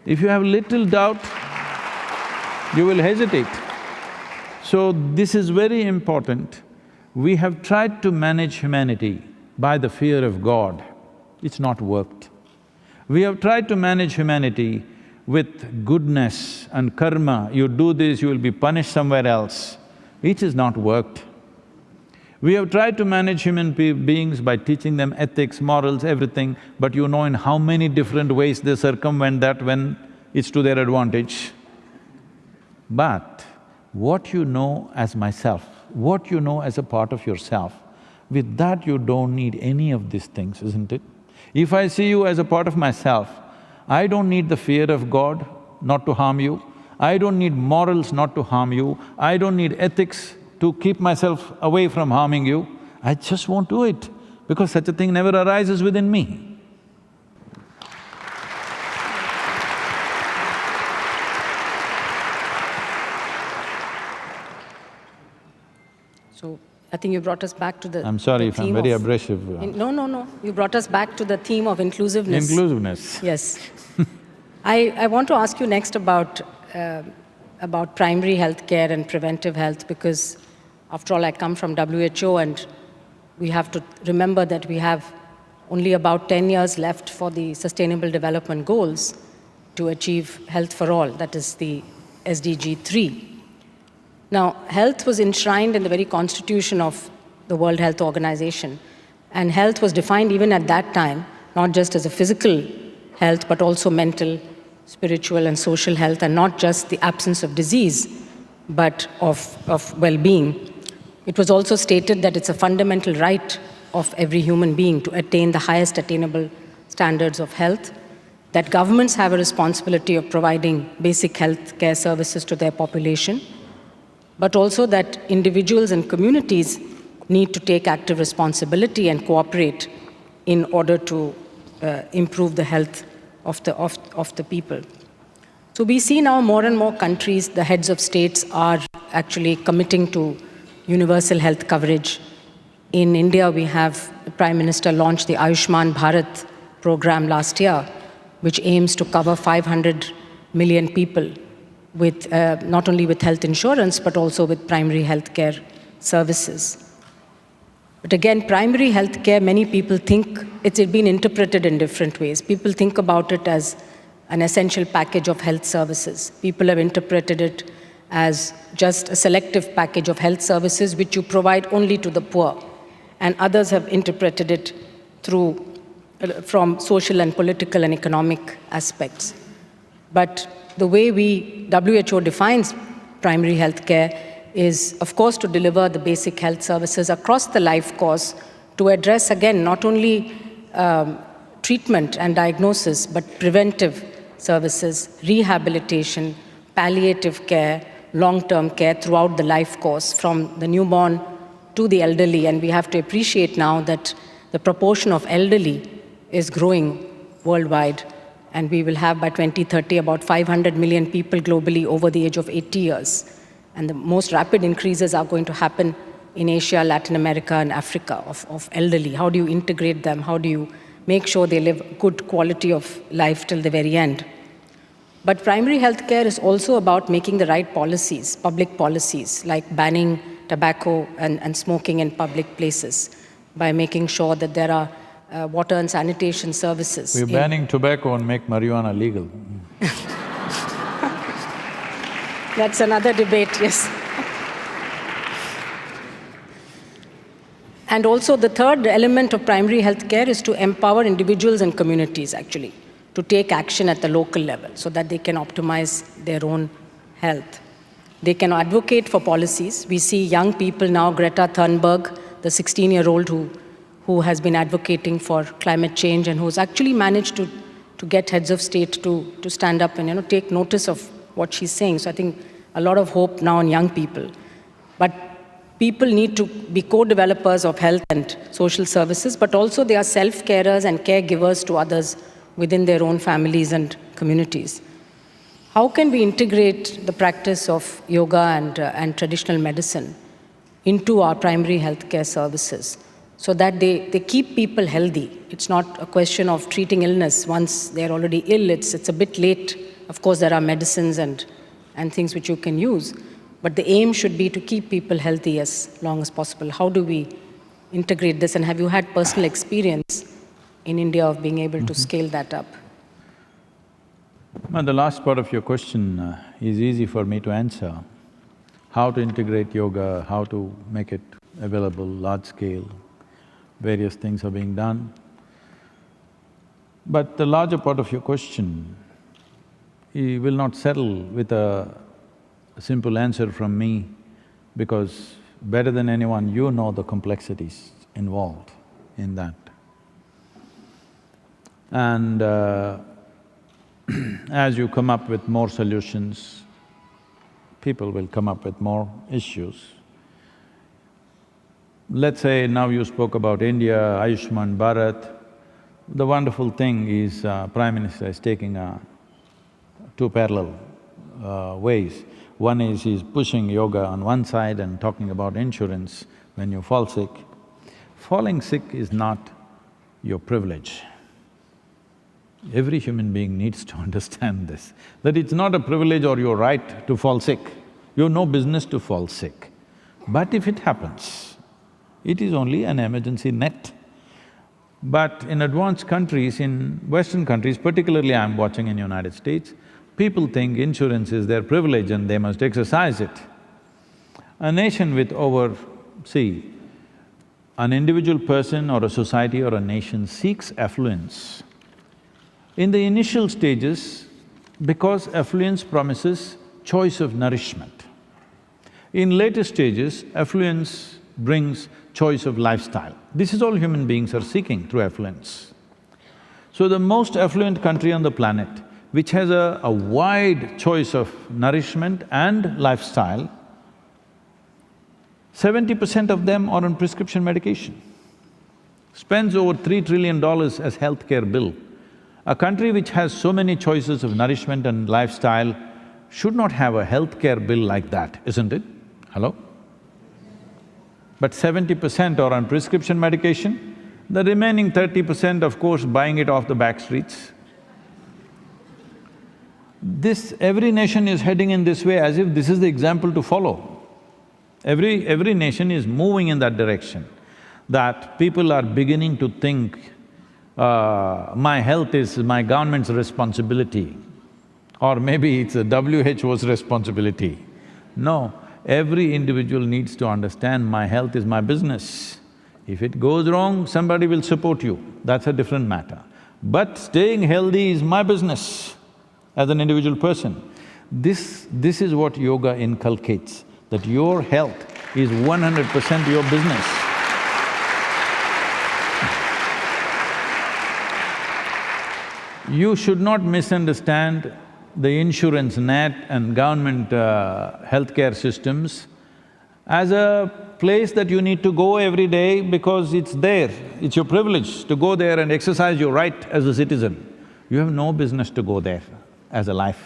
if you have little doubt, you will hesitate. So this is very important. We have tried to manage humanity by the fear of God. It's not worked. We have tried to manage humanity with goodness and karma. You do this, you will be punished somewhere else. It has not worked. We have tried to manage human beings by teaching them ethics, morals, everything, but you know in how many different ways they circumvent that when it's to their advantage. But what you know as myself, what you know as a part of yourself, with that you don't need any of these things, isn't it? If I see you as a part of myself, I don't need the fear of God not to harm you, I don't need morals not to harm you, I don't need ethics to keep myself away from harming you, I just won't do it, because such a thing never arises within me. So, I think you brought us back to the I'm sorry the if I'm theme very of- abrasive. No, no, no. You brought us back to the theme of inclusiveness. Inclusiveness. Yes. I want to ask you next about primary health care and preventive health, because after all, I come from WHO, and we have to remember that we have only about 10 years left for the Sustainable Development Goals to achieve health for all, that is the SDG 3. Now, health was enshrined in the very constitution of the World Health Organization, and health was defined even at that time, not just as a physical health, but also mental, spiritual, and social health, and not just the absence of disease, but of well-being. It was also stated that it's a fundamental right of every human being to attain the highest attainable standards of health, that governments have a responsibility of providing basic health care services to their population, but also that individuals and communities need to take active responsibility and cooperate in order to improve the health of the people. So we see now more and more countries, the heads of states are actually committing to universal health coverage. In India, we have the Prime Minister launched the Ayushman Bharat program last year, which aims to cover 500 million people with not only with health insurance, but also with primary health care services. But again, primary health care, many people think it's been interpreted in different ways. People think about it as an essential package of health services. People have interpreted it as just a selective package of health services which you provide only to the poor. And others have interpreted it from social and political and economic aspects. But the way WHO defines primary health care is, of course, to deliver the basic health services across the life course to address, again, not only treatment and diagnosis, but preventive services, rehabilitation, palliative care, long-term care throughout the life course, from the newborn to the elderly. And we have to appreciate now that the proportion of elderly is growing worldwide. And we will have by 2030 about 500 million people globally over the age of 80 years. And the most rapid increases are going to happen in Asia, Latin America, and Africa of elderly. How do you integrate them? How do you make sure they live good quality of life till the very end? But primary health care is also about making the right policies, public policies, like banning tobacco and smoking in public places, by making sure that there are water and sanitation services. We're banning tobacco and make marijuana legal. That's another debate, yes. And also the third element of primary health care is to empower individuals and communities, actually, to take action at the local level so that they can optimize their own health. They can advocate for policies. We see young people now, Greta Thunberg, the 16-year-old who has been advocating for climate change and who's actually managed to get heads of state to stand up and take notice of what she's saying. So I think a lot of hope now in young people. But people need to be co-developers of health and social services, but also they are self-carers and caregivers to others within their own families and communities. How can we integrate the practice of yoga and traditional medicine into our primary healthcare services so that they keep people healthy? It's not a question of treating illness once they're already ill. It's a bit late. Of course, there are medicines and things which you can use, but the aim should be to keep people healthy as long as possible. How do we integrate this, and have you had personal experience in India of being able to scale that up? Well, the last part of your question is easy for me to answer. How to integrate yoga, how to make it available, large scale, various things are being done. But the larger part of your question, you will not settle with a simple answer from me, because better than anyone, you know the complexities involved in that. And as you come up with more solutions, people will come up with more issues. Let's say now you spoke about India, Ayushman Bharat. The wonderful thing is Prime Minister is taking two parallel ways. One is he's pushing yoga on one side and talking about insurance, when you fall sick, falling sick is not your privilege. Every human being needs to understand this, that it's not a privilege or your right to fall sick. You have no business to fall sick. But if it happens, it is only an emergency net. But in advanced countries, in Western countries, particularly I'm watching in United States, people think insurance is their privilege and they must exercise it. A nation with see, an individual person or a society or a nation seeks affluence. In the initial stages, because affluence promises choice of nourishment. In later stages, affluence brings choice of lifestyle. This is all human beings are seeking through affluence. So the most affluent country on the planet, which has a wide choice of nourishment and lifestyle, 70% of them are on prescription medication, spends over $3 trillion as healthcare bill. A country which has so many choices of nourishment and lifestyle should not have a healthcare bill like that, isn't it? Hello? But 70% are on prescription medication, the remaining 30% of course buying it off the back streets. Every nation is heading in this way as if this is the example to follow. Every nation is moving in that direction, that people are beginning to think, my health is my government's responsibility, or maybe it's a WHO's responsibility. No, every individual needs to understand my health is my business. If it goes wrong, somebody will support you, that's a different matter. But staying healthy is my business as an individual person. This is what yoga inculcates, that your health is 100% your business. You should not misunderstand the insurance net and government healthcare systems as a place that you need to go every day because it's there, it's your privilege to go there and exercise your right as a citizen. You have no business to go there as a life.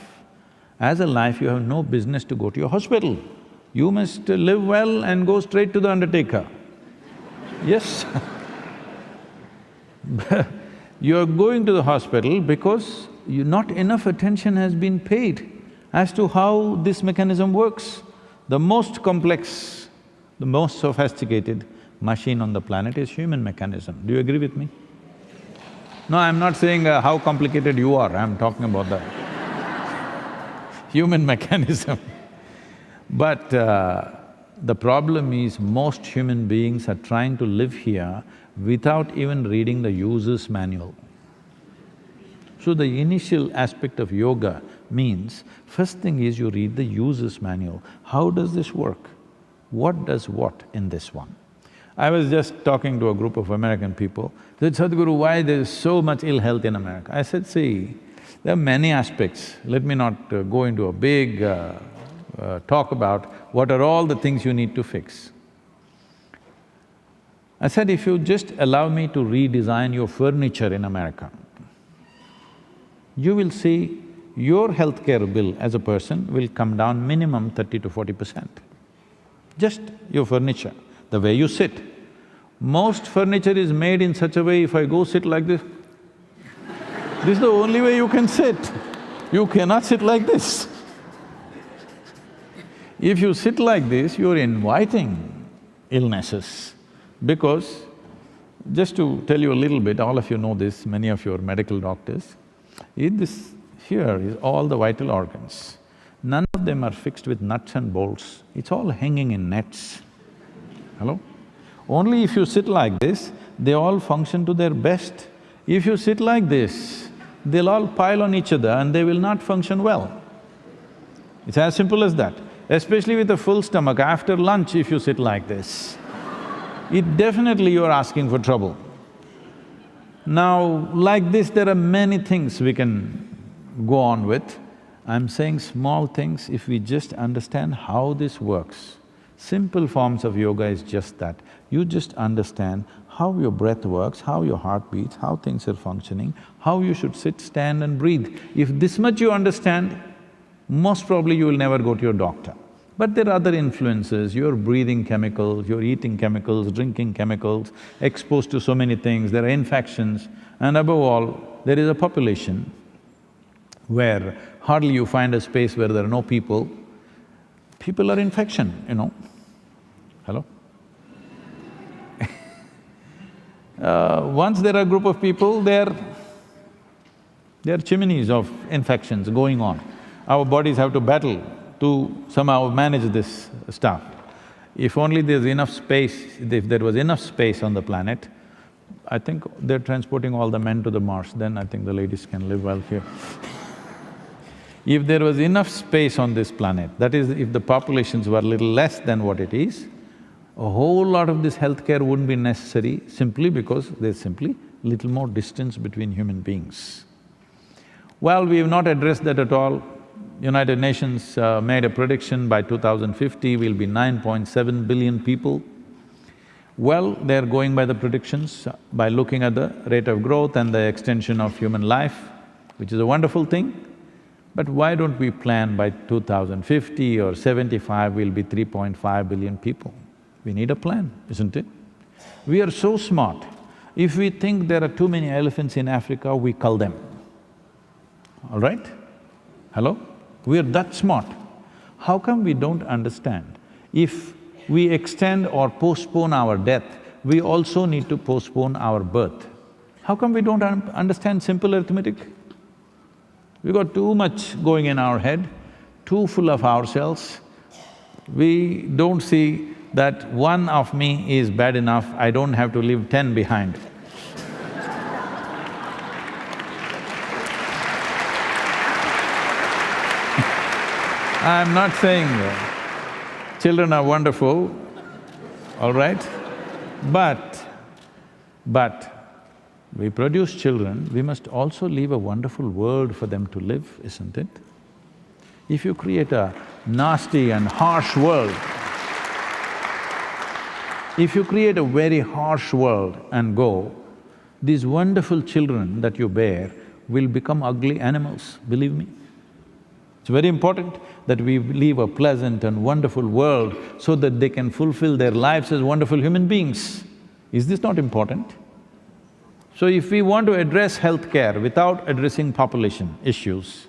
As a life, you have no business to go to your hospital. You must live well and go straight to the undertaker. Yes You're going to the hospital because not enough attention has been paid as to how this mechanism works. The most complex, the most sophisticated machine on the planet is human mechanism. Do you agree with me? No, I'm not saying how complicated you are, I'm talking about the human mechanism. But the problem is most human beings are trying to live here without even reading the user's manual. So the initial aspect of yoga means, first thing is you read the user's manual. How does this work? What does what in this one? I was just talking to a group of American people, they said, Sadhguru, why there is so much ill health in America? I said, see, there are many aspects. Let me not go into a big talk about what are all the things you need to fix. I said, if you just allow me to redesign your furniture in America, you will see your healthcare bill as a person will come down minimum 30 to 40%. Just your furniture, the way you sit. Most furniture is made in such a way, if I go sit like this, this is the only way you can sit. You cannot sit like this. If you sit like this, you're inviting illnesses. Because, just to tell you a little bit, all of you know this, many of you are medical doctors, here is all the vital organs. None of them are fixed with nuts and bolts, it's all hanging in nets. Hello? Only if you sit like this, they all function to their best. If you sit like this, they'll all pile on each other and they will not function well. It's as simple as that. Especially with a full stomach, after lunch if you sit like this, it definitely you're asking for trouble. Now, like this, there are many things we can go on with. I'm saying small things, if we just understand how this works. Simple forms of yoga is just that. You just understand how your breath works, how your heart beats, how things are functioning, how you should sit, stand and breathe. If this much you understand, most probably you will never go to your doctor. But there are other influences, you're breathing chemicals, you're eating chemicals, drinking chemicals, exposed to so many things, there are infections, and above all, there is a population where hardly you find a space where there are no people. People are infection, you know. Hello? Once there are a group of people, there are chimneys of infections going on. Our bodies have to battle to somehow manage this stuff. If only there's enough space, if there was enough space on the planet, I think they're transporting all the men to the Mars, then I think the ladies can live well here. If there was enough space on this planet, that is, if the populations were little less than what it is, a whole lot of this healthcare wouldn't be necessary simply because there's simply little more distance between human beings. Well, we have not addressed that at all. United Nations made a prediction by 2050 we'll be 9.7 billion people. Well, they're going by the predictions, by looking at the rate of growth and the extension of human life, which is a wonderful thing. But why don't we plan by 2050 or 75 we'll be 3.5 billion people? We need a plan, isn't it? We are so smart. If we think there are too many elephants in Africa, we cull them. All right? Hello? We are that smart. How come we don't understand? If we extend or postpone our death, we also need to postpone our birth. How come we don't understand simple arithmetic? We got too much going in our head, too full of ourselves. We don't see that one of me is bad enough, I don't have to leave 10 behind. I'm not saying children are wonderful, all right? But we produce children, we must also leave a wonderful world for them to live, isn't it? If you create a nasty and harsh world, if you create a very harsh world and go, these wonderful children that you bear will become ugly animals, believe me. It's very important that we leave a pleasant and wonderful world so that they can fulfill their lives as wonderful human beings. Is this not important? So if we want to address healthcare without addressing population issues,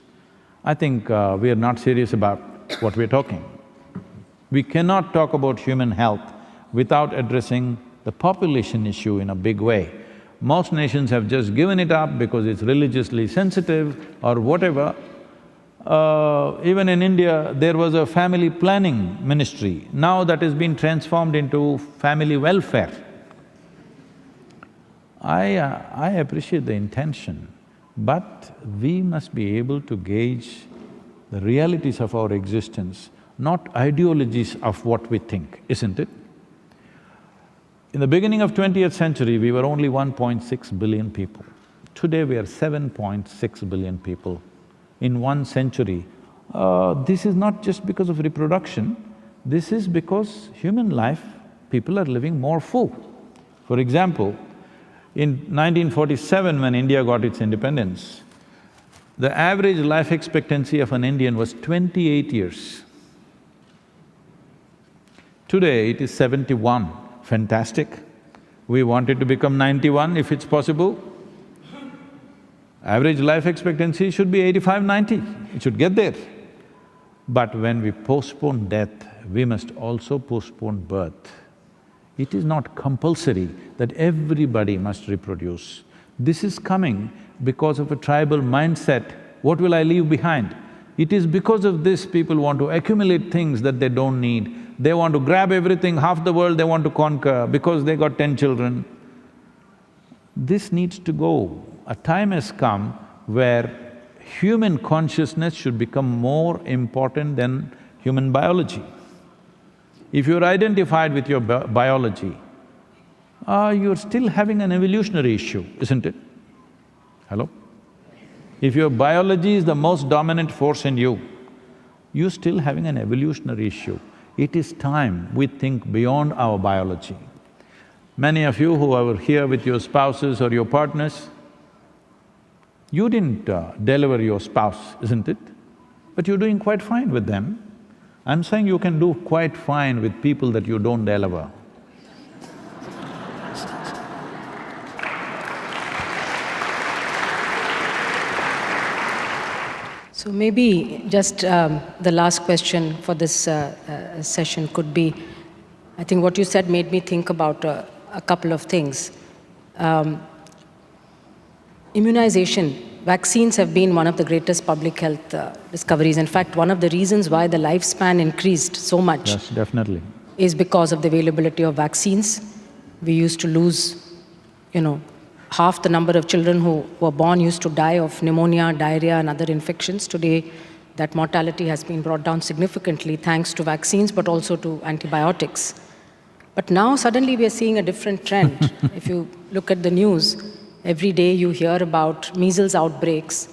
I think we are not serious about what we're talking. We cannot talk about human health without addressing the population issue in a big way. Most nations have just given it up because it's religiously sensitive or whatever. Even in India, there was a family planning ministry. Now that has been transformed into family welfare. I appreciate the intention, but we must be able to gauge the realities of our existence, not ideologies of what we think, isn't it? In the beginning of 20th century, we were only 1.6 billion people. Today we are 7.6 billion people. In 1 century, this is not just because of reproduction, this is because human life, people are living more full. For example, in 1947 when India got its independence, the average life expectancy of an Indian was 28 years. Today it is 71, fantastic. We want it to become 91 if it's possible. Average life expectancy should be 85, 90, it should get there. But when we postpone death, we must also postpone birth. It is not compulsory that everybody must reproduce. This is coming because of a tribal mindset, what will I leave behind? It is because of this people want to accumulate things that they don't need. They want to grab everything, half the world they want to conquer because they got 10 children. This needs to go. A time has come where human consciousness should become more important than human biology. If you're identified with your biology, you're still having an evolutionary issue, isn't it? Hello? If your biology is the most dominant force in you, you're still having an evolutionary issue. It is time we think beyond our biology. Many of you who are here with your spouses or your partners, you didn't deliver your spouse, isn't it? But you're doing quite fine with them. I'm saying you can do quite fine with people that you don't deliver. So maybe just the last question for this session could be, I think what you said made me think about a couple of things. Immunization, vaccines have been one of the greatest public health discoveries. In fact, one of the reasons why the lifespan increased so much Yes, definitely. is because of the availability of vaccines. We used to lose, half the number of children who were born used to die of pneumonia, diarrhea, and other infections. Today, that mortality has been brought down significantly thanks to vaccines, but also to antibiotics. But now, suddenly, we are seeing a different trend. If you look at the news, every day you hear about measles outbreaks,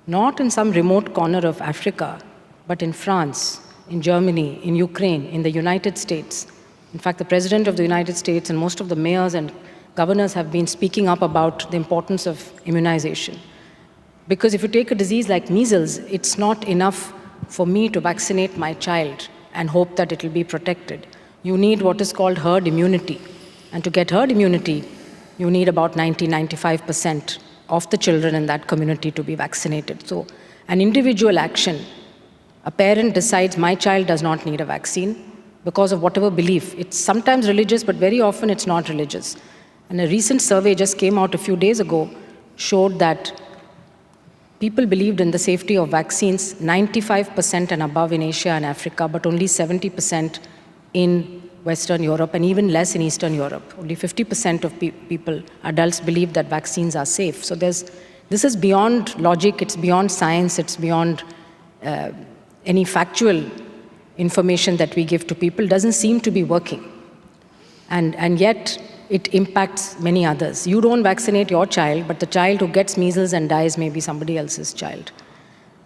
not in some remote corner of Africa, but in France, in Germany, in Ukraine, in the United States. In fact, the President of the United States and most of the mayors and governors have been speaking up about the importance of immunization. Because if you take a disease like measles, it's not enough for me to vaccinate my child and hope that it will be protected. You need what is called herd immunity. And to get herd immunity, you need about 90–95% of the children in that community to be vaccinated. So an individual action, a parent decides my child does not need a vaccine because of whatever belief. It's sometimes religious, but very often it's not religious. And a recent survey just came out a few days ago showed that people believed in the safety of vaccines 95% and above in Asia and Africa, but only 70% in Western Europe and even less in Eastern Europe. Only 50% of people, adults, believe that vaccines are safe. So this is beyond logic, it's beyond science, it's beyond any factual information that we give to people. It doesn't seem to be working. And yet, it impacts many others. You don't vaccinate your child, but the child who gets measles and dies may be somebody else's child.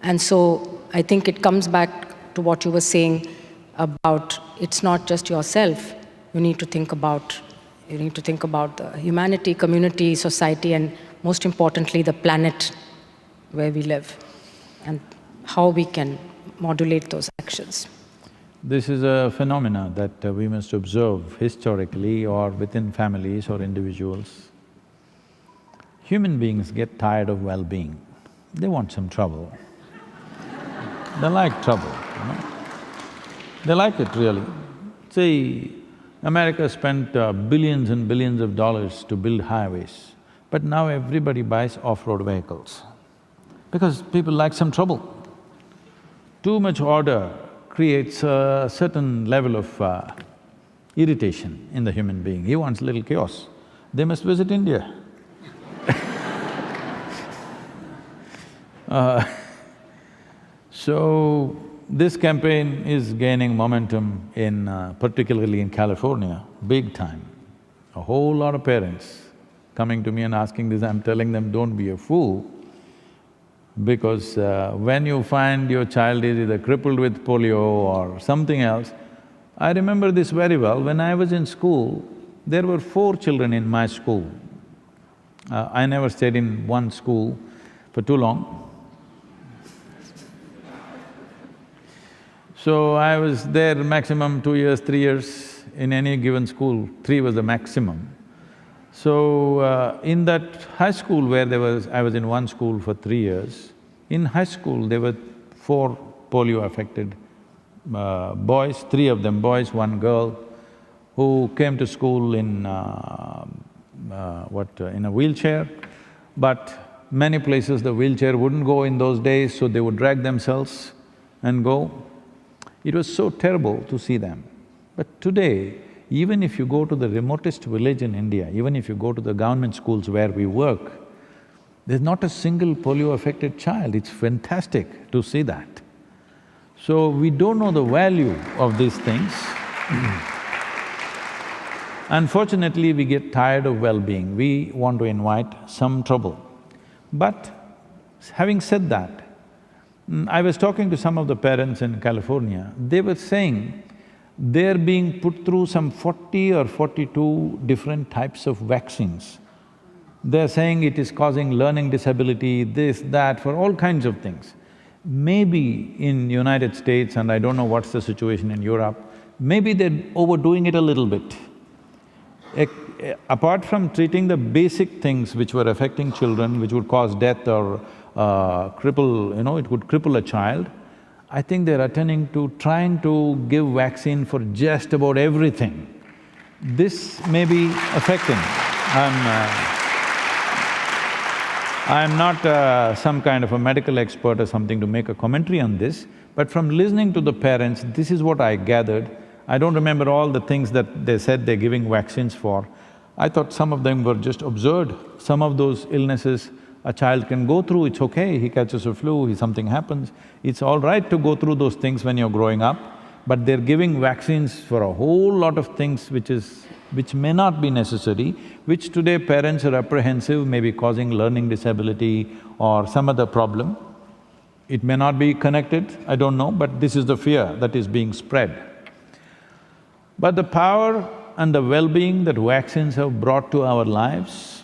And so I think it comes back to what you were saying about it's not just yourself. You need to think about the humanity, community, society, and most importantly, the planet where we live, and how we can modulate those actions. This is a phenomena that we must observe historically or within families or individuals. Human beings get tired of well-being. They want some trouble. They like trouble, They like it really. See, America spent billions and billions of dollars to build highways, but now everybody buys off-road vehicles because people like some trouble. Too much order creates a certain level of irritation in the human being. He wants a little chaos. They must visit India. So, this campaign is gaining momentum particularly in California, big time. A whole lot of parents coming to me and asking this, I'm telling them, don't be a fool, because when you find your child is either crippled with polio or something else… I remember this very well. When I was in school, there were 4 children in my school. I never stayed in one school for too long. So I was there maximum 2 years, 3 years in any given school, 3 was the maximum. So in that high school where I was in one school for 3 years, in high school there were 4 polio-affected boys, 3 of them boys, 1 girl, who came to school in a wheelchair, but many places the wheelchair wouldn't go in those days, so they would drag themselves and go. It was so terrible to see them. But today, even if you go to the remotest village in India, even if you go to the government schools where we work, there's not a single polio-affected child. It's fantastic to see that. So we don't know the value of these things. Unfortunately, we get tired of well-being. We want to invite some trouble. But having said that, I was talking to some of the parents in California. They were saying they're being put through some 40 or 42 different types of vaccines. They're saying it is causing learning disability, this, that, for all kinds of things. maybe in United States, and I don't know what's the situation in Europe, maybe they're overdoing it a little bit. Apart from treating the basic things which were affecting children, which would cause death or cripple, it could cripple a child, I think they're attending to trying to give vaccine for just about everything. This may be affecting. I'm not some kind of a medical expert or something to make a commentary on this, but from listening to the parents, this is what I gathered. I don't remember all the things that they said they're giving vaccines for. I thought some of them were just absurd. Some of those illnesses a child can go through, it's okay, he catches a flu, something happens. It's all right to go through those things when you're growing up, but they're giving vaccines for a whole lot of things which may not be necessary, which today parents are apprehensive, maybe causing learning disability or some other problem. It may not be connected, I don't know, but this is the fear that is being spread. But the power and the well-being that vaccines have brought to our lives,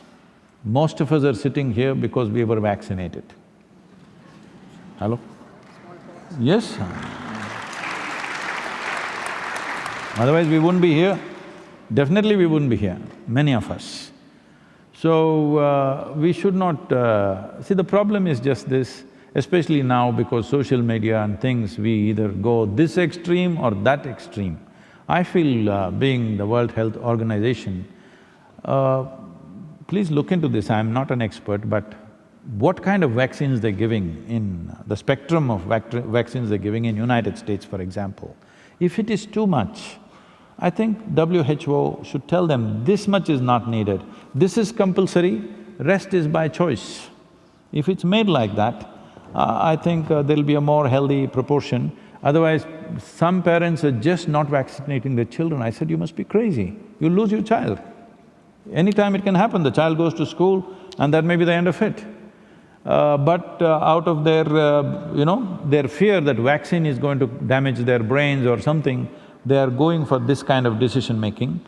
most of us are sitting here because we were vaccinated. Hello? Yes? Otherwise we wouldn't be here. Definitely we wouldn't be here, many of us. So, we should not… see, the problem is just this, especially now because social media and things, we either go this extreme or that extreme. I feel, being the World Health Organization, please look into this, I'm not an expert, but what kind of vaccines they're giving in… the spectrum of vaccines they're giving in United States, for example. If it is too much, I think WHO should tell them, this much is not needed, this is compulsory, rest is by choice. If it's made like that, I think there'll be a more healthy proportion. Otherwise, some parents are just not vaccinating their children. I said, you must be crazy, you'll lose your child. Anytime it can happen, the child goes to school and that may be the end of it. But out of their, their fear that vaccine is going to damage their brains or something, they are going for this kind of decision-making.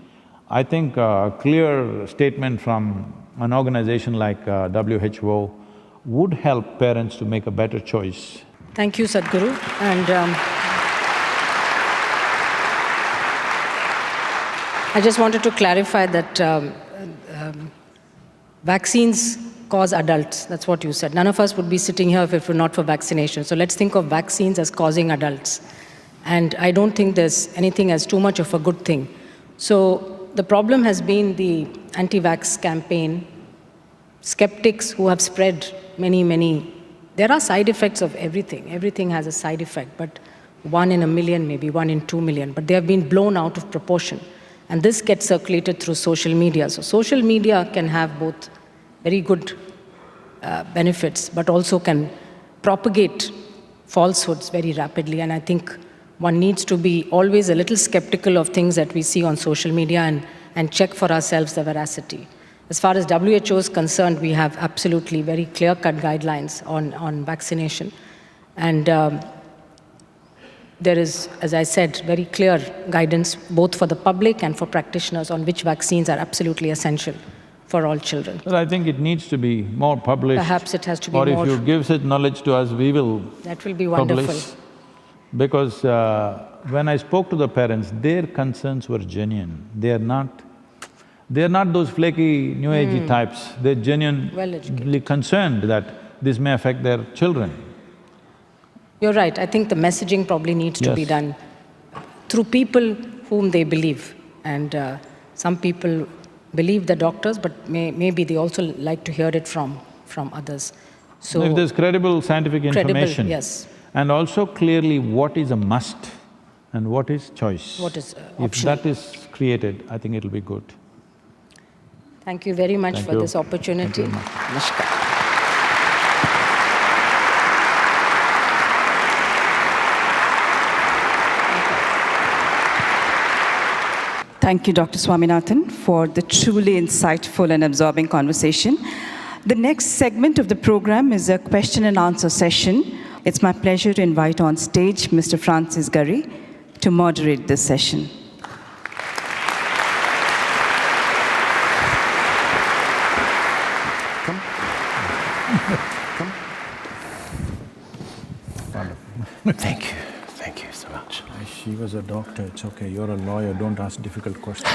I think a clear statement from an organization like WHO would help parents to make a better choice. Thank you, Sadhguru. And I just wanted to clarify that vaccines cause adults, that's what you said. None of us would be sitting here if it were not for vaccination. So let's think of vaccines as causing adults. And I don't think there's anything as too much of a good thing. So the problem has been the anti-vax campaign, skeptics who have spread many… There are side effects of everything. Everything has a side effect, but 1 in a million, maybe 1 in 2 million, but they have been blown out of proportion. And this gets circulated through social media. So social media can have both very good benefits, but also can propagate falsehoods very rapidly. And I think one needs to be always a little skeptical of things that we see on social media and check for ourselves the veracity. As far as WHO is concerned, we have absolutely very clear-cut guidelines on vaccination. And there is, as I said, very clear guidance both for the public and for practitioners on which vaccines are absolutely essential for all children. But I think it needs to be more published. Perhaps it has to be more… more… Or if you give such knowledge to us, we will… That will be wonderful. Publish. Because when I spoke to the parents, their concerns were genuine. They're not those flaky, new agey types. They're genuinely concerned that this may affect their children. You're right. I think the messaging probably needs to be done through people whom they believe. And some people believe the doctors, but maybe they also like to hear it from others. So if there's credible scientific information… yes. And also clearly what is a must and what is choice. What is If optional. that is created, I think it'll be good. Thank you very much Thank for you. this opportunity. Thank you very much. Namaskar. Thank you, Dr. Swaminathan, for the truly insightful and absorbing conversation. The next segment of the program is a question and answer session. It's my pleasure to invite on stage Mr. Francis Gurry to moderate this session. Thank you. Thank you so much. She was a doctor, it's okay. You're a lawyer, don't ask difficult questions.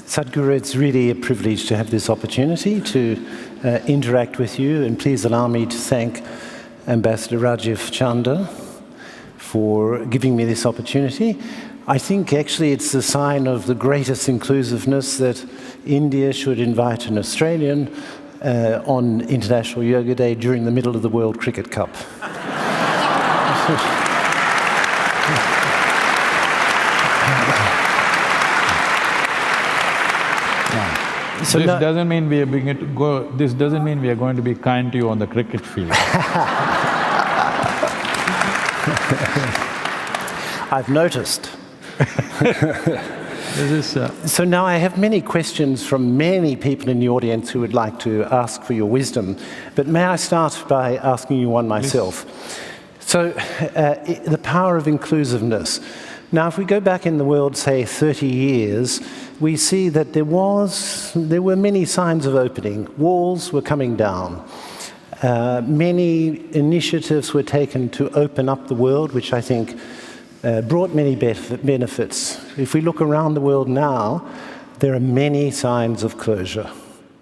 Sadhguru, it's really a privilege to have this opportunity to interact with you, and please allow me to thank Ambassador Rajiv Chanda for giving me this opportunity. I think actually it's a sign of the greatest inclusiveness that India should invite an Australian on International Yoga Day during the middle of the World Cricket Cup. So this doesn't mean we are beginning to go. This doesn't mean we are going to be kind to you on the cricket field. I've noticed. So now I have many questions from many people in the audience who would like to ask for your wisdom, but may I start by asking you one myself? So, the power of inclusiveness. Now, if we go back in the world, say 30 years, we see that there were many signs of opening. Walls were coming down. Many initiatives were taken to open up the world, which I think brought many benefits. If we look around the world now, there are many signs of closure.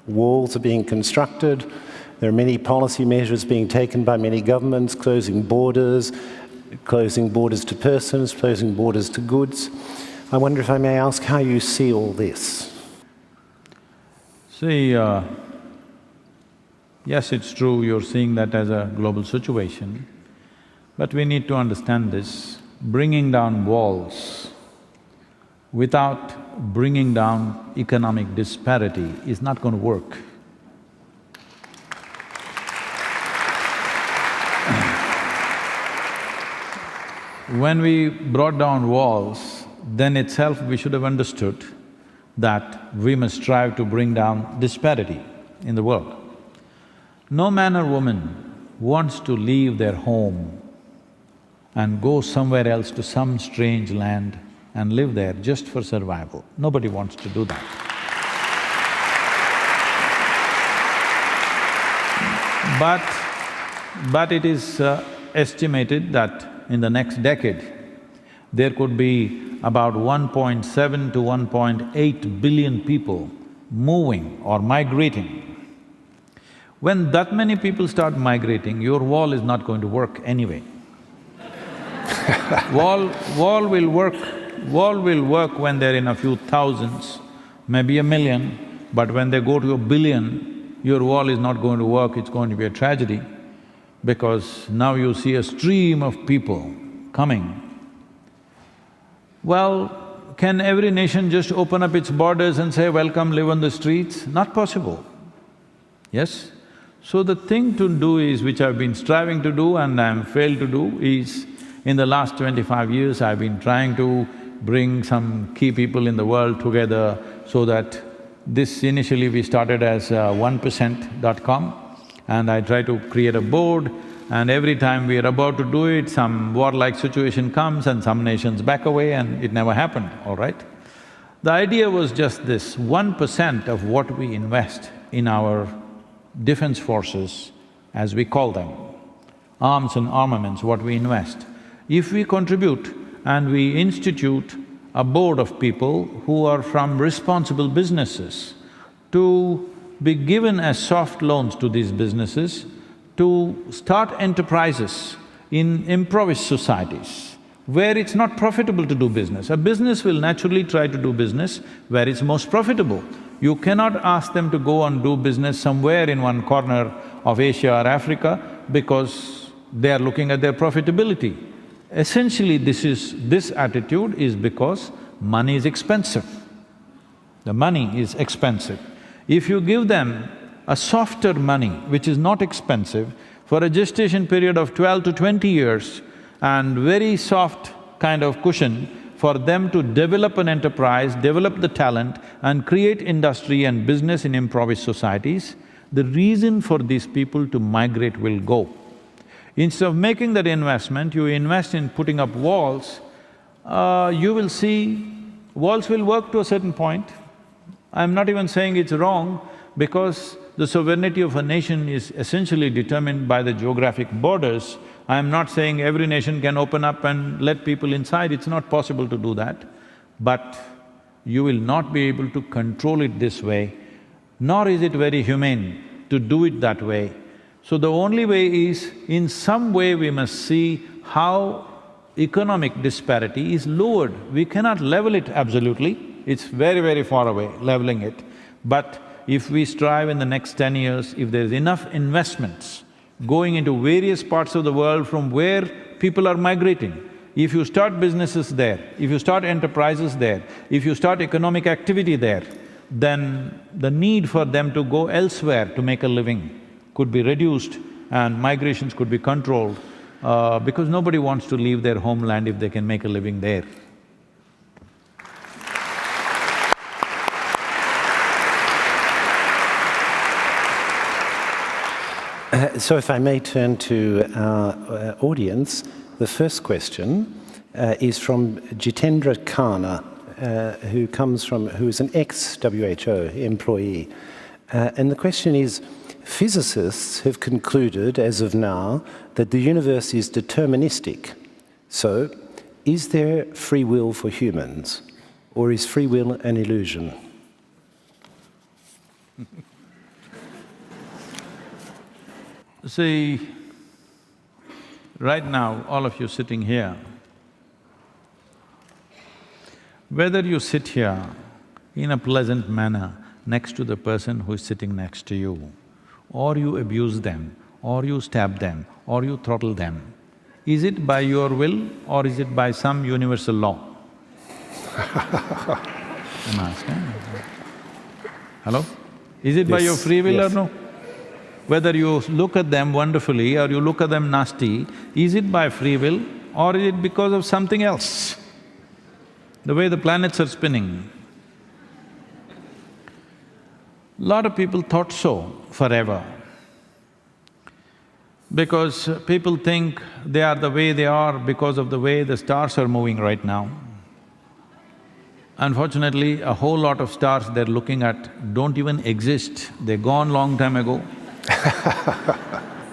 Walls are being constructed. There are many policy measures being taken by many governments, closing borders to persons, closing borders to goods. I wonder if I may ask how you see all this. See, yes, it's true, you're seeing that as a global situation, but we need to understand this. Bringing down walls without bringing down economic disparity is not going to work. When we brought down walls, then itself we should have understood that we must strive to bring down disparity in the world. No man or woman wants to leave their home and go somewhere else to some strange land and live there just for survival. Nobody wants to do that. But it is estimated that in the next decade, there could be about 1.7 to 1.8 billion people moving or migrating. When that many people start migrating, your wall is not going to work anyway. Wall will work when they're in a few thousands, maybe a million, but when they go to a billion, your wall is not going to work, it's going to be a tragedy, because now you see a stream of people coming. Well, can every nation just open up its borders and say, welcome, live on the streets? Not possible, yes? So the thing to do is, which I've been striving to do and I'm failed to do, is in the last 25 years I've been trying to bring some key people in the world together so that this initially we started as 1%.com, and I try to create a board, and every time we are about to do it, some warlike situation comes and some nations back away and it never happened, all right? The idea was just this, 1% of what we invest in our defense forces, as we call them, arms and armaments, what we invest, if we contribute and we institute a board of people who are from responsible businesses to be given as soft loans to these businesses to start enterprises in impoverished societies where it's not profitable to do business. A business will naturally try to do business where it's most profitable. You cannot ask them to go and do business somewhere in one corner of Asia or Africa because they are looking at their profitability. Essentially, this attitude is because money is expensive. The money is expensive. If you give them a softer money, which is not expensive, for a gestation period of 12 to 20 years and very soft kind of cushion for them to develop an enterprise, develop the talent and create industry and business in impoverished societies, the reason for these people to migrate will go. Instead of making that investment, you invest in putting up walls, you will see walls will work to a certain point, I'm not even saying it's wrong, because the sovereignty of a nation is essentially determined by the geographic borders. I'm not saying every nation can open up and let people inside, it's not possible to do that. But you will not be able to control it this way, nor is it very humane to do it that way. So the only way is, in some way we must see how economic disparity is lowered. We cannot level it absolutely, it's very, very far away, leveling it. But if we strive in the next 10 years, if there's enough investments going into various parts of the world from where people are migrating, if you start businesses there, if you start enterprises there, if you start economic activity there, then the need for them to go elsewhere to make a living could be reduced and migrations could be controlled, because nobody wants to leave their homeland if they can make a living there. So if I may turn to our audience, the first question is from Jitendra Khanna, who is an ex-WHO employee. And the question is, physicists have concluded, as of now, that the universe is deterministic. So, is there free will for humans, or is free will an illusion? See, right now, all of you sitting here, whether you sit here in a pleasant manner next to the person who is sitting next to you, or you abuse them, or you stab them, or you throttle them, is it by your will or is it by some universal law? I'm asking. Hello? Is it by your free will or no? Whether you look at them wonderfully or you look at them nasty, is it by free will or is it because of something else? The way the planets are spinning. Lot of people thought so forever, because people think they are the way they are because of the way the stars are moving right now. Unfortunately, a whole lot of stars they're looking at don't even exist, they're gone long time ago.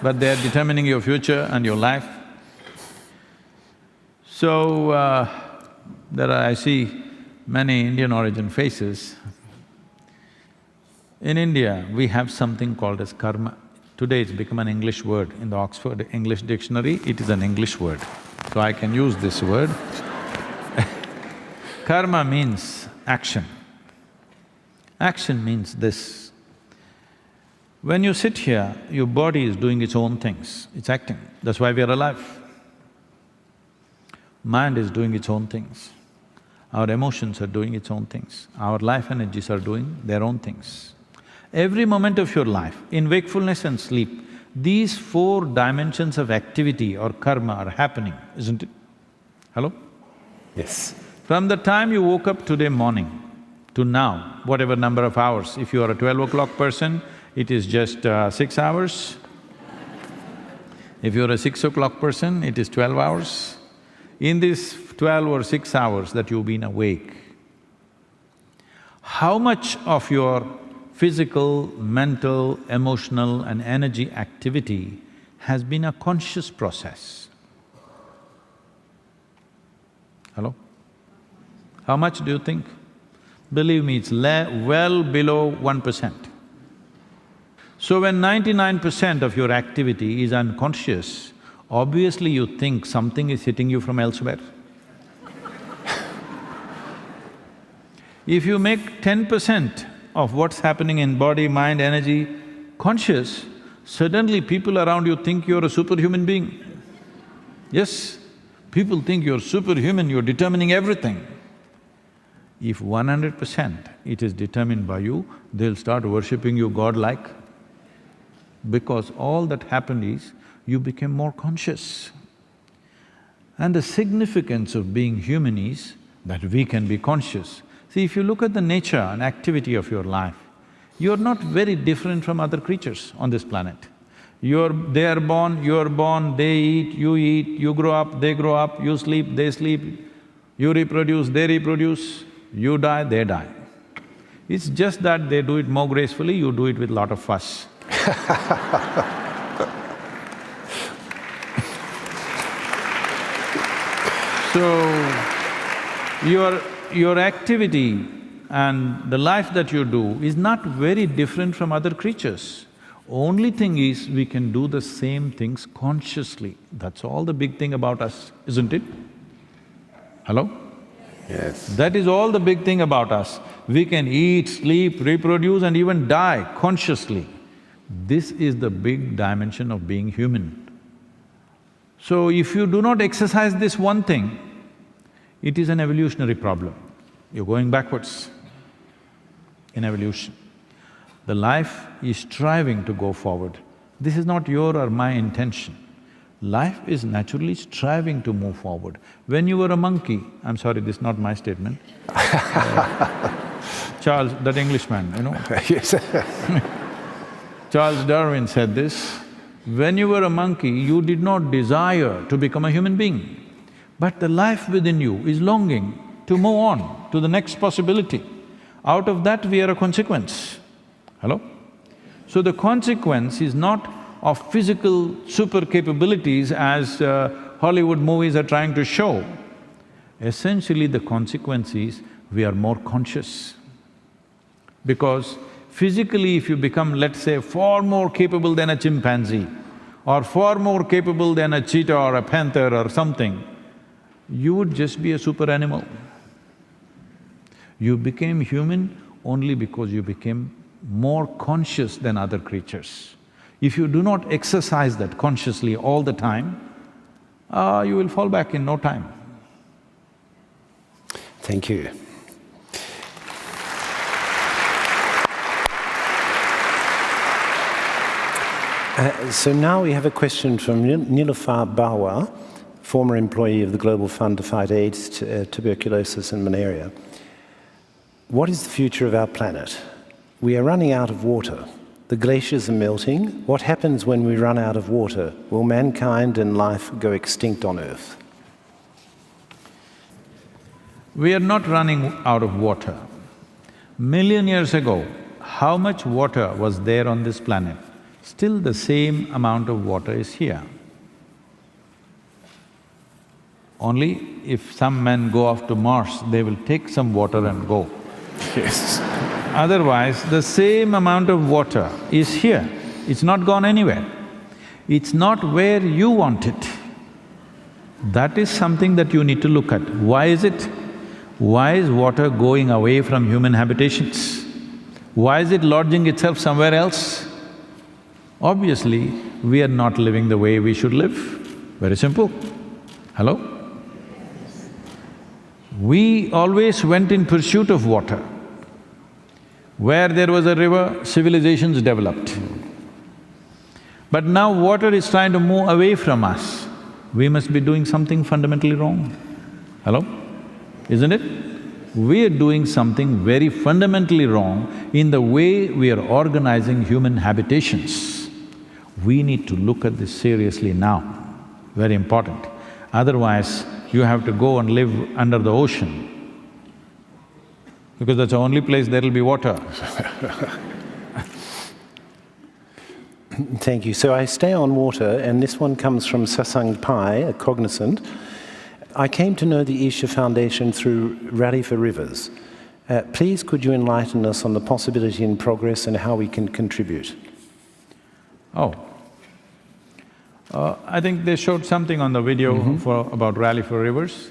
But they're determining your future and your life. So, I see many Indian origin faces. In India, we have something called as karma. Today it's become an English word. In the Oxford English Dictionary, it is an English word. So I can use this word. Karma means action. Action means this. When you sit here, your body is doing its own things, it's acting, that's why we are alive. Mind is doing its own things. Our emotions are doing its own things. Our life energies are doing their own things. Every moment of your life, in wakefulness and sleep, these four dimensions of activity or karma are happening, isn't it? Hello? Yes. From the time you woke up today morning to now, whatever number of hours, if you are a 12 o'clock person, it is just 6 hours. If you're a 6 o'clock person, it is 12 hours. In this 12 or 6 hours that you've been awake, how much of your physical, mental, emotional and energy activity has been a conscious process? Hello? How much do you think? Believe me, it's well below 1%. So when 99% of your activity is unconscious, obviously you think something is hitting you from elsewhere. If you make 10% of what's happening in body, mind, energy conscious, suddenly people around you think you're a superhuman being. Yes, people think you're superhuman, you're determining everything. If 100% it is determined by you, they'll start worshipping you godlike, because all that happened is you became more conscious. And the significance of being human is that we can be conscious. See, if you look at the nature and activity of your life, you're not very different from other creatures on this planet. They are born, you're born, they eat, you grow up, they grow up, you sleep, they sleep, you reproduce, they reproduce, you die, they die. It's just that they do it more gracefully, you do it with a lot of fuss. So, your activity and the life that you do is not very different from other creatures. Only thing is, we can do the same things consciously. That's all the big thing about us, isn't it? Hello? Yes. That is all the big thing about us. We can eat, sleep, reproduce and even die consciously. This is the big dimension of being human. So if you do not exercise this one thing, it is an evolutionary problem. You're going backwards in evolution. The life is striving to go forward. This is not your or my intention. Life is naturally striving to move forward. When you were a monkey, I'm sorry, this is not my statement. Charles, that Englishman, you know. Yes. Charles Darwin said this, when you were a monkey, you did not desire to become a human being, but the life within you is longing to move on to the next possibility. Out of that, we are a consequence. Hello? So the consequence is not of physical super capabilities as Hollywood movies are trying to show. Essentially, the consequence is we are more conscious. Because physically, if you become, let's say, far more capable than a chimpanzee or far more capable than a cheetah or a panther or something, you would just be a super animal. You became human only because you became more conscious than other creatures. If you do not exercise that consciously all the time, you will fall back in no time. Thank you. So now we have a question from Nilufar Bawa, former employee of the Global Fund to Fight AIDS, Tuberculosis and Malaria. What is the future of our planet? We are running out of water. The glaciers are melting. What happens when we run out of water? Will mankind and life go extinct on Earth? We are not running out of water. Million years ago, how much water was there on this planet? Still the same amount of water is here. Only if some men go off to Mars, they will take some water and go. Yes. Otherwise, the same amount of water is here, it's not gone anywhere. It's not where you want it. That is something that you need to look at. Why is it? Why is water going away from human habitations? Why is it lodging itself somewhere else? Obviously, we are not living the way we should live. Very simple. Hello? We always went in pursuit of water. Where there was a river, civilizations developed. But now water is trying to move away from us. We must be doing something fundamentally wrong. Hello? Isn't it? We are doing something very fundamentally wrong in the way we are organizing human habitations. We need to look at this seriously now, very important. Otherwise, you have to go and live under the ocean, because that's the only place there will be water. Thank you. So I stay on water, and this one comes from Sasang Pai, a cognizant. I came to know the Isha Foundation through Rally for Rivers. Please could you enlighten us on the possibility and progress and how we can contribute? I think they showed something on the video about Rally for Rivers.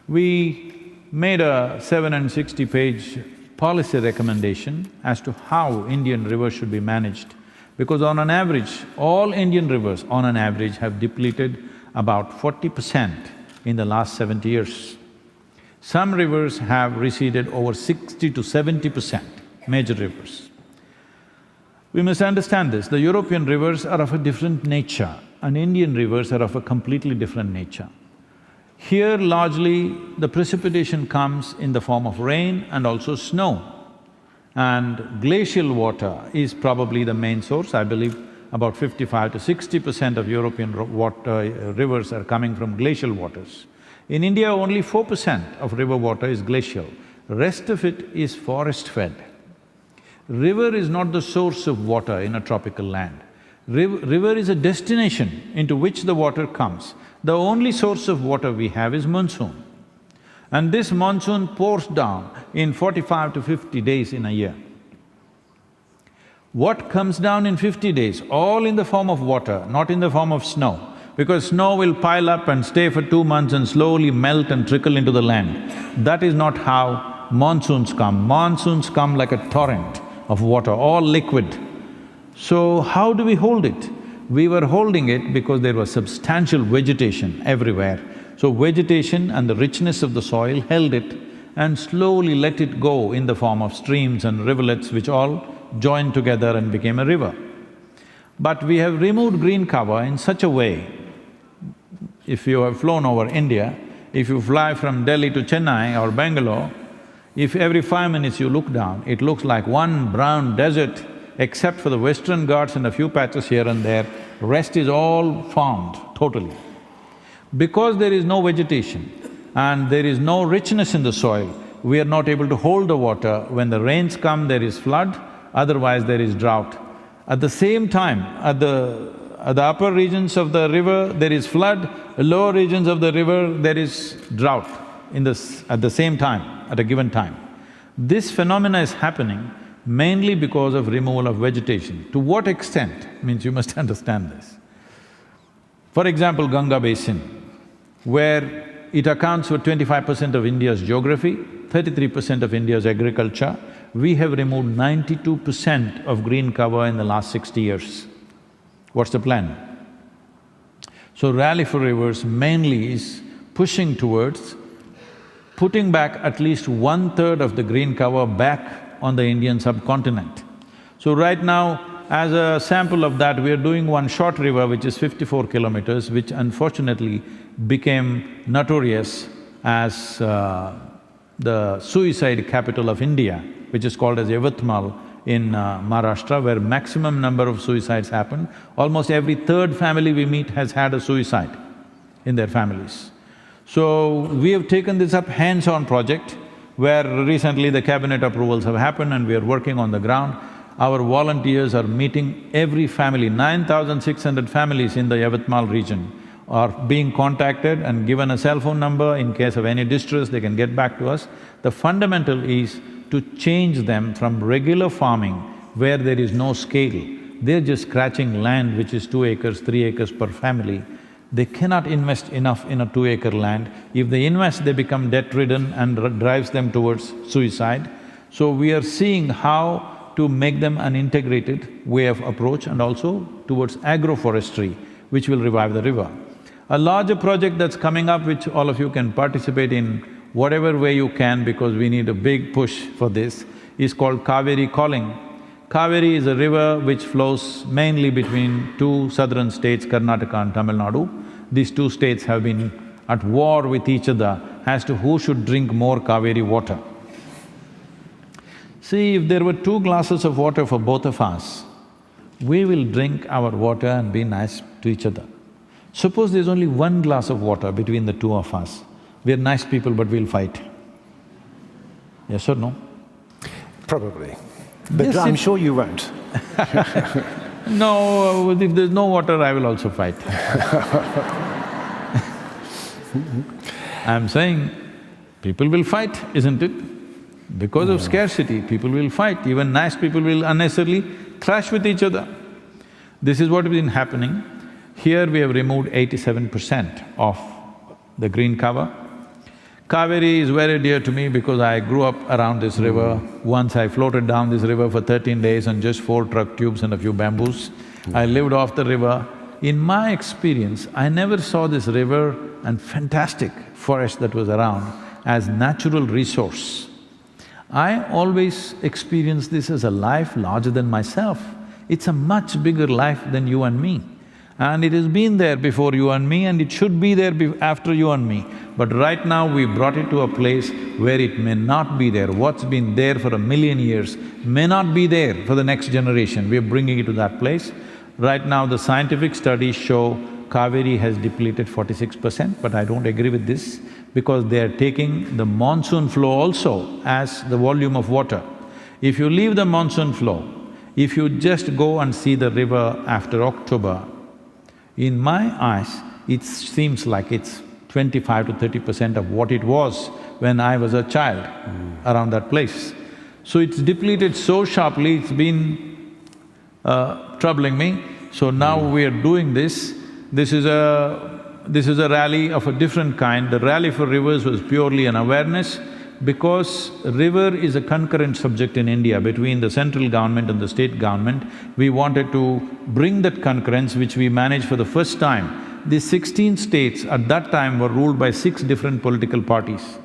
We made a 760-page policy recommendation as to how Indian rivers should be managed. Because on an average, all Indian rivers on an average have depleted about 40% in the last 70 years. Some rivers have receded over 60 to 70%, major rivers. We must understand this, the European rivers are of a different nature and Indian rivers are of a completely different nature. Here largely the precipitation comes in the form of rain and also snow. And glacial water is probably the main source. I believe about 55 to 60% of European rivers are coming from glacial waters. In India, only 4% of river water is glacial. Rest of it is forest-fed. River is not the source of water in a tropical land. River is a destination into which the water comes. The only source of water we have is monsoon. And this monsoon pours down in 45 to 50 days in a year. What comes down in 50 days? All in the form of water, not in the form of snow. Because snow will pile up and stay for 2 months and slowly melt and trickle into the land. That is not how monsoons come. Monsoons come like a torrent of water, all liquid. So how do we hold it? We were holding it because there was substantial vegetation everywhere. So vegetation and the richness of the soil held it and slowly let it go in the form of streams and rivulets which all joined together and became a river. But we have removed green cover in such a way, if you have flown over India, if you fly from Delhi to Chennai or Bangalore, if every 5 minutes you look down, it looks like one brown desert, except for the Western Ghats and a few patches here and there, rest is all farmed totally. Because there is no vegetation and there is no richness in the soil, we are not able to hold the water. When the rains come, there is flood, otherwise there is drought. At the same time, at the upper regions of the river, there is flood, lower regions of the river, there is drought at the same time, at a given time. This phenomena is happening mainly because of removal of vegetation. To what extent? Means you must understand this. For example, Ganga Basin, where it accounts for 25% of India's geography, 33% of India's agriculture, we have removed 92% of green cover in the last 60 years. What's the plan? So Rally for Rivers mainly is pushing towards putting back at least 1/3 of the green cover back on the Indian subcontinent. So right now, as a sample of that, we are doing one short river which is 54 kilometers, which unfortunately became notorious as the suicide capital of India, which is called as Yavatmal in Maharashtra, where maximum number of suicides happen. Almost every third family we meet has had a suicide in their families. So, we have taken this up hands-on project, where recently the cabinet approvals have happened and we are working on the ground. Our volunteers are meeting every family, 9,600 families in the Yavatmal region are being contacted and given a cell phone number. In case of any distress, they can get back to us. The fundamental is to change them from regular farming where there is no scale. They're just scratching land which is 2 acres, 3 acres per family. They cannot invest enough in a 2-acre land. If they invest, they become debt-ridden and drives them towards suicide. So we are seeing how to make them an integrated way of approach and also towards agroforestry, which will revive the river. A larger project that's coming up, which all of you can participate in whatever way you can, because we need a big push for this, is called Kaveri Calling. Kaveri is a river which flows mainly between two southern states, Karnataka and Tamil Nadu. These two states have been at war with each other as to who should drink more Kaveri water. See, if there were 2 glasses of water for both of us, we will drink our water and be nice to each other. Suppose there's only 1 glass of water between the two of us, we're nice people but we'll fight. Yes or no? Probably. But Yes, I'm sure you won't. No, if there's no water, I will also fight. I'm saying, people will fight, isn't it? Because of scarcity, people will fight. Even nice people will unnecessarily clash with each other. This is what has been happening. Here we have removed 87% of the green cover. Kaveri is very dear to me because I grew up around this river. Once I floated down this river for 13 days on just 4 truck tubes and a few bamboos. I lived off the river. In my experience, I never saw this river and fantastic forest that was around as natural resource. I always experienced this as a life larger than myself. It's a much bigger life than you and me. And it has been there before you and me and it should be there after you and me. But right now we brought it to a place where it may not be there. What's been there for 1,000,000 years may not be there for the next generation. We are bringing it to that place. Right now the scientific studies show Kaveri has depleted 46%, but I don't agree with this because they are taking the monsoon flow also as the volume of water. If you leave the monsoon flow, if you just go and see the river after October, in my eyes, it seems like it's 25 to 30% of what it was when I was a child around that place. So it's depleted so sharply, it's been troubling me. So now we are doing this. This is a rally of a different kind. The Rally for Rivers was purely an awareness, because river is a concurrent subject in India between the central government and the state government. We wanted to bring that concurrence, which we managed for the first time. The 16 states at that time were ruled by 6 different political parties.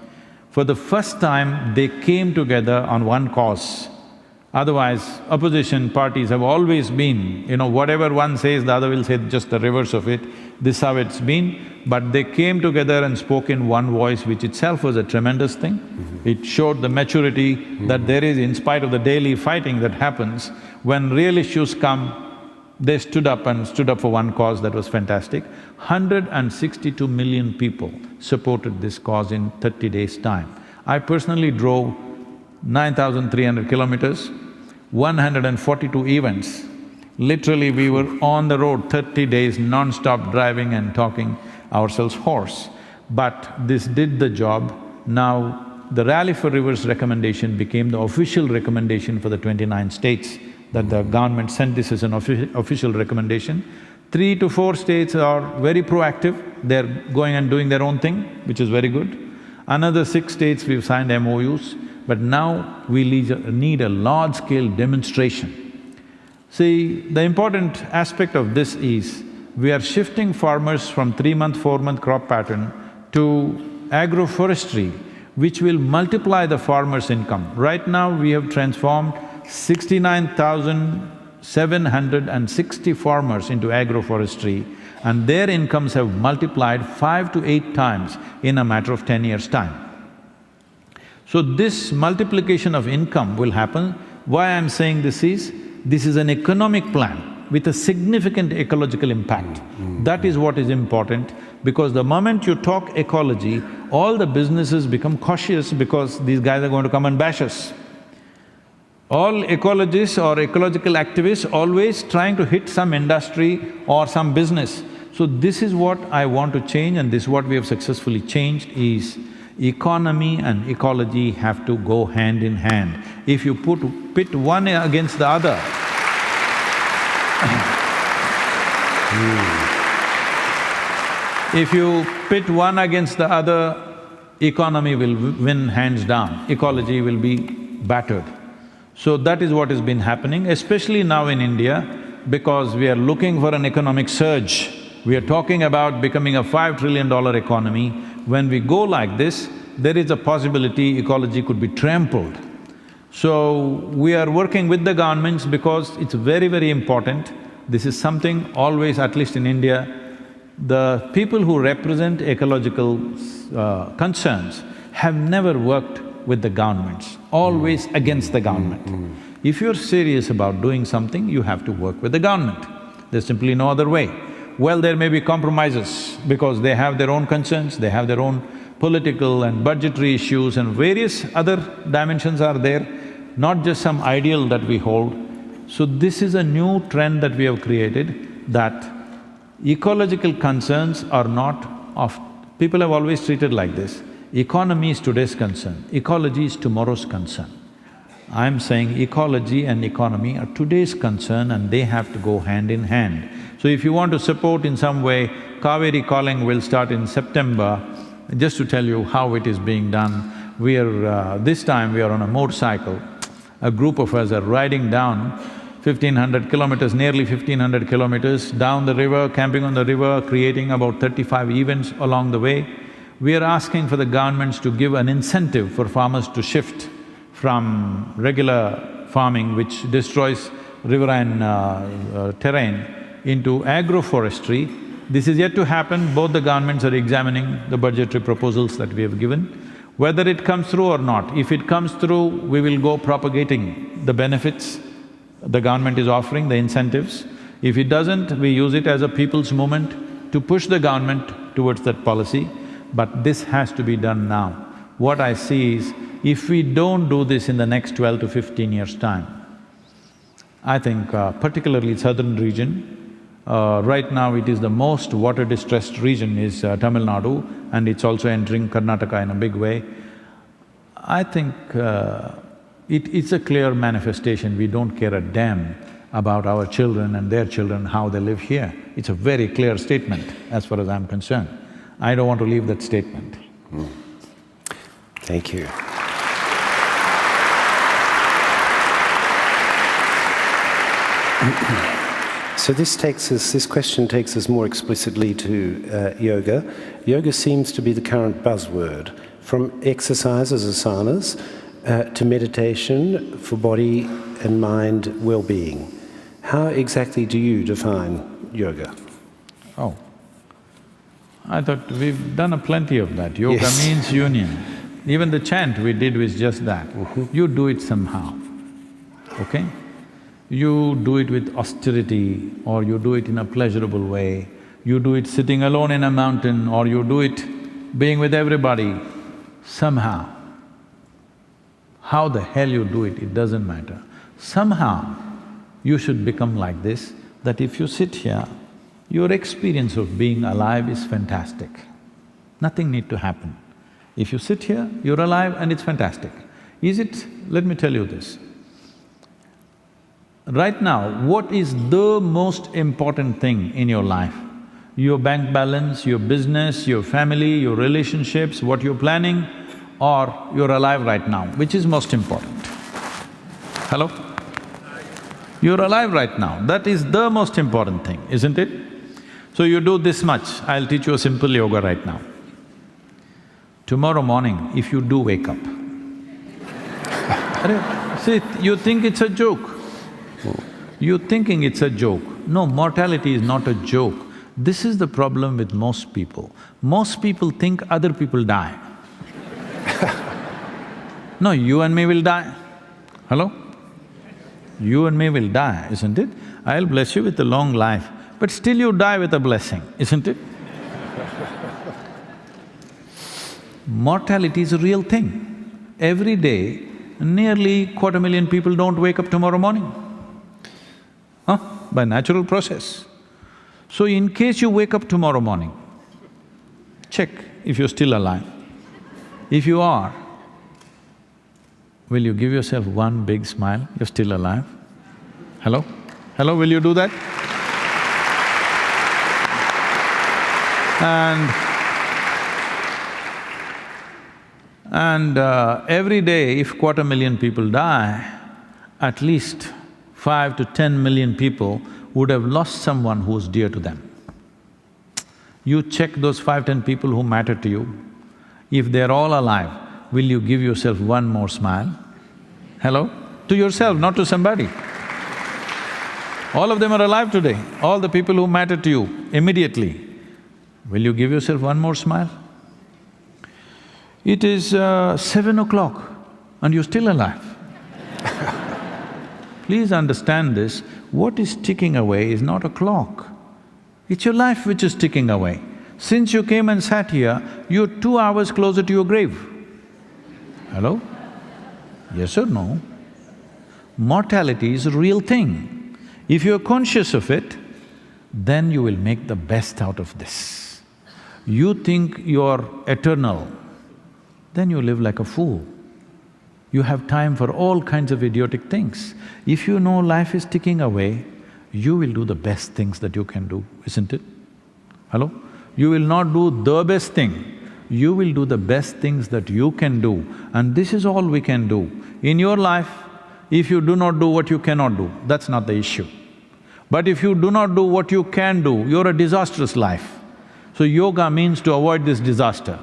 For the first time, they came together on one cause. Otherwise, opposition parties have always been, whatever one says, the other will say just the reverse of it. This is how it's been. But they came together and spoke in one voice, which itself was a tremendous thing. It showed the maturity that there is, in spite of the daily fighting that happens, when real issues come, they stood up for one cause. That was fantastic. 162 million people supported this cause in 30 days' time. I personally drove 9,300 kilometers, 142 events. Literally, we were on the road 30 days non-stop driving and talking ourselves hoarse. But this did the job. Now, the Rally for Rivers recommendation became the official recommendation for the 29 states, that the government sent this as an official recommendation. 3 to 4 states are very proactive, they're going and doing their own thing, which is very good. Another 6 states we've signed MOUs, but now we need a large-scale demonstration. See, the important aspect of this is, we are shifting farmers from 3-month, 4-month crop pattern to agroforestry, which will multiply the farmer's income. Right now, we have transformed 69,760 farmers into agroforestry, and their incomes have multiplied 5 to 8 times in a matter of 10 years' time. So this multiplication of income will happen. Why I'm saying this is an economic plan with a significant ecological impact. That is what is important, because the moment you talk ecology, all the businesses become cautious because these guys are going to come and bash us. All ecologists or ecological activists always trying to hit some industry or some business. So this is what I want to change, and this is what we have successfully changed, is economy and ecology have to go hand in hand. If you pit one against the other, if you pit one against the other, economy will win hands down, ecology will be battered. So that is what has been happening, especially now in India, because we are looking for an economic surge. We are talking about becoming a $5 trillion economy. When we go like this, there is a possibility ecology could be trampled. So we are working with the governments because it's very, very important. This is something always, at least in India, the people who represent ecological concerns have never worked with the governments, always against the government. If you're serious about doing something, you have to work with the government. There's simply no other way. Well, there may be compromises because they have their own concerns, they have their own political and budgetary issues, and various other dimensions are there, not just some ideal that we hold. So this is a new trend that we have created, that ecological concerns are not of… People have always treated like this. Economy is today's concern, ecology is tomorrow's concern. I'm saying ecology and economy are today's concern, and they have to go hand in hand. So if you want to support in some way, Kaveri Calling will start in September. Just to tell you how it is being done, this time we are on a motorcycle. A group of us are riding down 1,500 kilometers, nearly 1,500 kilometers down the river, camping on the river, creating about 35 events along the way. We are asking for the governments to give an incentive for farmers to shift from regular farming, which destroys riverine terrain, into agroforestry. This is yet to happen. Both the governments are examining the budgetary proposals that we have given. Whether it comes through or not, if it comes through, we will go propagating the benefits the government is offering, the incentives. If it doesn't, we use it as a people's movement to push the government towards that policy. But this has to be done now. What I see is, If we don't do this in the next 12 to 15 years' time, I think particularly southern region, right now it is the most water-distressed region is Tamil Nadu, and it's also entering Karnataka in a big way. I think it's a clear manifestation, we don't care a damn about our children and their children, how they live here. It's a very clear statement as far as I'm concerned. I don't want to leave that statement. Thank you. So this question takes us more explicitly to yoga. Yoga seems to be the current buzzword, from exercises, asanas, to meditation for body and mind well-being. How exactly do you define yoga? Oh, I thought we've done plenty of that. Yoga means union. Even the chant we did was just that. You do it somehow, okay? You do it with austerity, or you do it in a pleasurable way, you do it sitting alone in a mountain, or you do it being with everybody, somehow. How the hell you do it, it doesn't matter. Somehow, you should become like this, that if you sit here, your experience of being alive is fantastic. Nothing need to happen. If you sit here, you're alive and it's fantastic. Is it… let me tell you this. Right now, what is the most important thing in your life? Your bank balance, your business, your family, your relationships, what you're planning, or you're alive right now? Which is most important? Hello? You're alive right now, that is the most important thing, isn't it? So you do this much, I'll teach you a simple yoga right now. Tomorrow morning, if you do wake up, see, you think it's a joke. You're thinking it's a joke. No, mortality is not a joke. This is the problem with most people. Most people think other people die. No, you and me will die. Hello? You and me will die, isn't it? I'll bless you with a long life, but still you die with a blessing, isn't it? Mortality is a real thing. Every day, nearly 250,000 people don't wake up tomorrow morning, by natural process. So in case you wake up tomorrow morning, check if you're still alive. If you are, will you give yourself one big smile, you're still alive? Hello? Hello, will you do that? And every day if 250,000 people die, at least 5 to 10 million people would have lost someone who's dear to them. You check those 5–10 people who matter to you, if they're all alive, will you give yourself one more smile? Hello? To yourself, not to somebody. All of them are alive today, all the people who matter to you immediately. Will you give yourself one more smile? It is 7 o'clock and you're still alive. Please understand this, what is ticking away is not a clock, it's your life which is ticking away. Since you came and sat here, you're 2 hours closer to your grave. Hello? Yes or no? Mortality is a real thing. If you're conscious of it, then you will make the best out of this. You think you're eternal, then you live like a fool. You have time for all kinds of idiotic things. If you know life is ticking away, you will do the best things that you can do, isn't it? Hello? You will not do the best thing, you will do the best things that you can do, and this is all we can do. In your life, if you do not do what you cannot do, that's not the issue. But if you do not do what you can do, you're a disastrous life. So yoga means to avoid this disaster.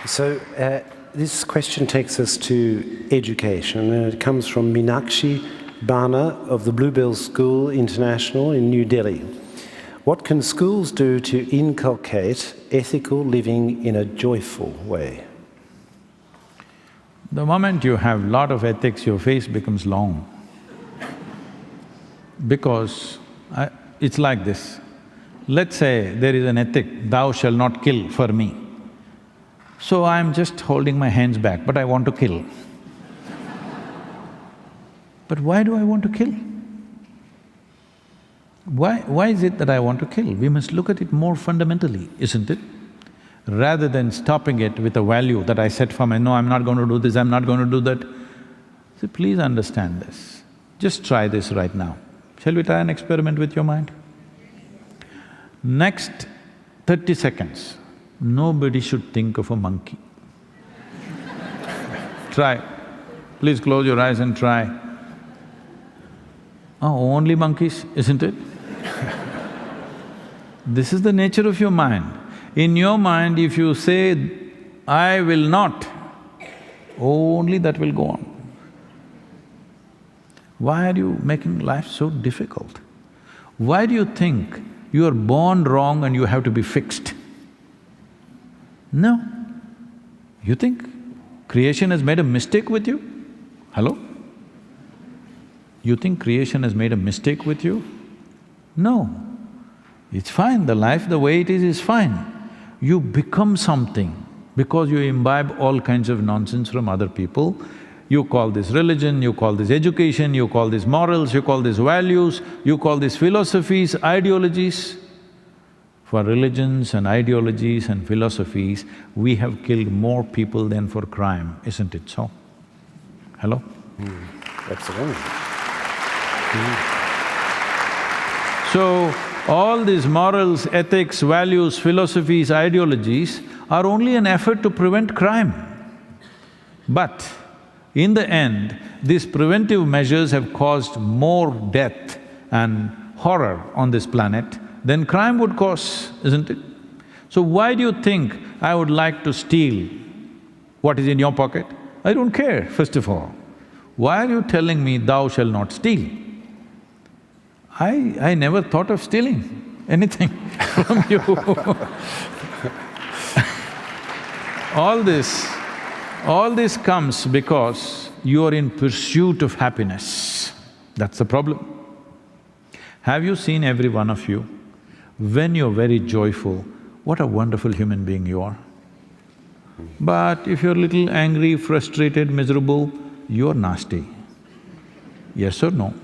So, this question takes us to education, and it comes from Meenakshi Bana of the Bluebell School International in New Delhi. What can schools do to inculcate ethical living in a joyful way? The moment you have lot of ethics, your face becomes long. Because It's like this. Let's say there is an ethic, thou shall not kill for me. So I'm just holding my hands back, but I want to kill. But why do I want to kill? Why is it that I want to kill? We must look at it more fundamentally, isn't it? Rather than stopping it with a value that I set for my… no, I'm not going to do this, I'm not going to do that. So please understand this. Just try this right now. Shall we try an experiment with your mind? Next 30 seconds, nobody should think of a monkey. Try. Please close your eyes and try. Oh, only monkeys, isn't it? This is the nature of your mind. In your mind, if you say, I will not, only that will go on. Why are you making life so difficult? Why do you think you are born wrong and you have to be fixed? No. You think creation has made a mistake with you? Hello? You think creation has made a mistake with you? No. It's fine, the life the way it is fine. You become something because you imbibe all kinds of nonsense from other people. You call this religion, you call this education, you call this morals, you call this values, you call this philosophies, ideologies. For religions and ideologies and philosophies, we have killed more people than for crime, isn't it so? Hello? Absolutely. So, all these morals, ethics, values, philosophies, ideologies are only an effort to prevent crime. But in the end, these preventive measures have caused more death and horror on this planet than crime would cause, isn't it? So why do you think I would like to steal what is in your pocket? I don't care, first of all. Why are you telling me thou shalt not steal? I never thought of stealing anything from you. All this comes because you are in pursuit of happiness. That's the problem. Have you seen every one of you? When you're very joyful, what a wonderful human being you are. But if you're a little angry, frustrated, miserable, you're nasty. Yes or no?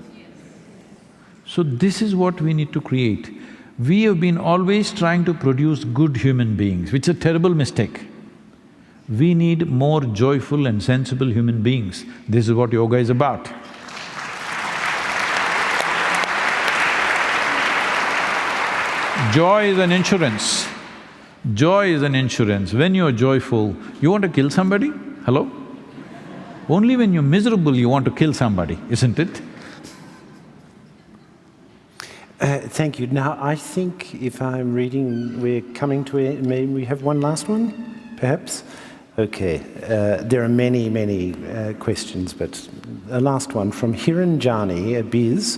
So this is what we need to create. We have been always trying to produce good human beings, which is a terrible mistake. We need more joyful and sensible human beings. This is what yoga is about. Joy is an insurance. Joy is an insurance. When you're joyful, you want to kill somebody? Hello? Only when you're miserable you want to kill somebody, isn't it? Thank you. Now, I think if I'm reading, we're coming to a… may we have one last one, perhaps? Okay. There are many questions, but a last one from Hiran Jani, Biz.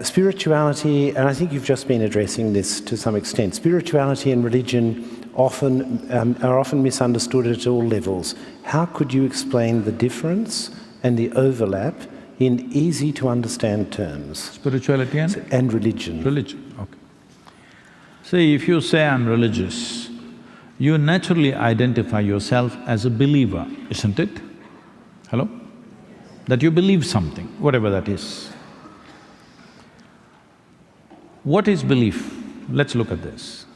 Spirituality, and I think you've just been addressing this to some extent, spirituality and religion are often misunderstood at all levels. How could you explain the difference and the overlap in easy-to-understand terms? Spirituality and religion. Religion, okay. See, if you say I'm religious, you naturally identify yourself as a believer, isn't it? Hello? That you believe something, whatever that is. What is belief? Let's look at this.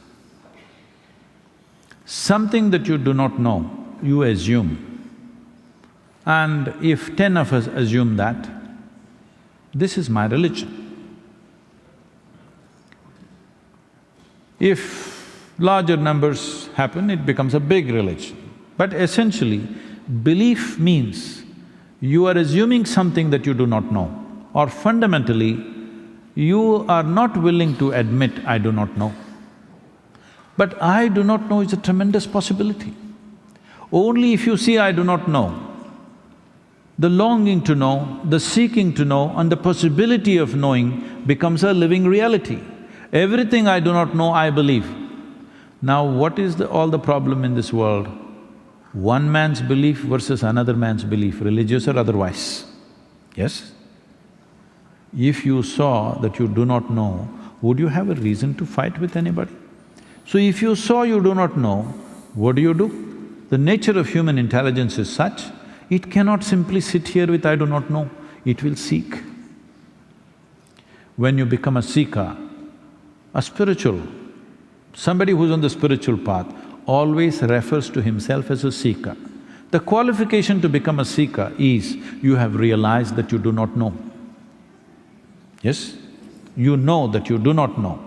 Something that you do not know, you assume. And if 10 of us assume that, this is my religion. If larger numbers happen, it becomes a big religion. But essentially, belief means you are assuming something that you do not know, or fundamentally, you are not willing to admit, I do not know. But I do not know is a tremendous possibility. Only if you see I do not know, the longing to know, the seeking to know, and the possibility of knowing becomes a living reality. Everything I do not know, I believe. Now, what is all the problem in this world? One man's belief versus another man's belief, religious or otherwise. Yes? If you saw that you do not know, would you have a reason to fight with anybody? So if you saw you do not know, what do? The nature of human intelligence is such, it cannot simply sit here with I do not know, it will seek. When you become a seeker, a spiritual, somebody who's on the spiritual path always refers to himself as a seeker. The qualification to become a seeker is you have realized that you do not know. Yes? You know that you do not know.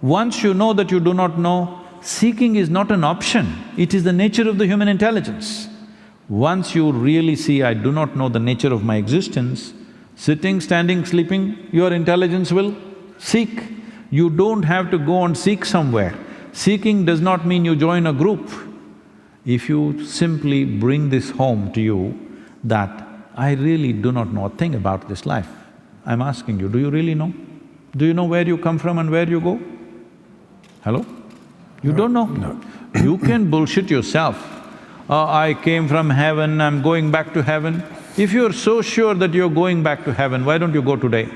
Once you know that you do not know, seeking is not an option, it is the nature of the human intelligence. Once you really see, I do not know the nature of my existence, sitting, standing, sleeping, your intelligence will seek. You don't have to go and seek somewhere. Seeking does not mean you join a group. If you simply bring this home to you that I really do not know a thing about this life, I'm asking you, do you really know? Do you know where you come from and where you go? Hello? You don't know? No. You can bullshit yourself. I came from heaven, I'm going back to heaven. If you're so sure that you're going back to heaven, why don't you go today?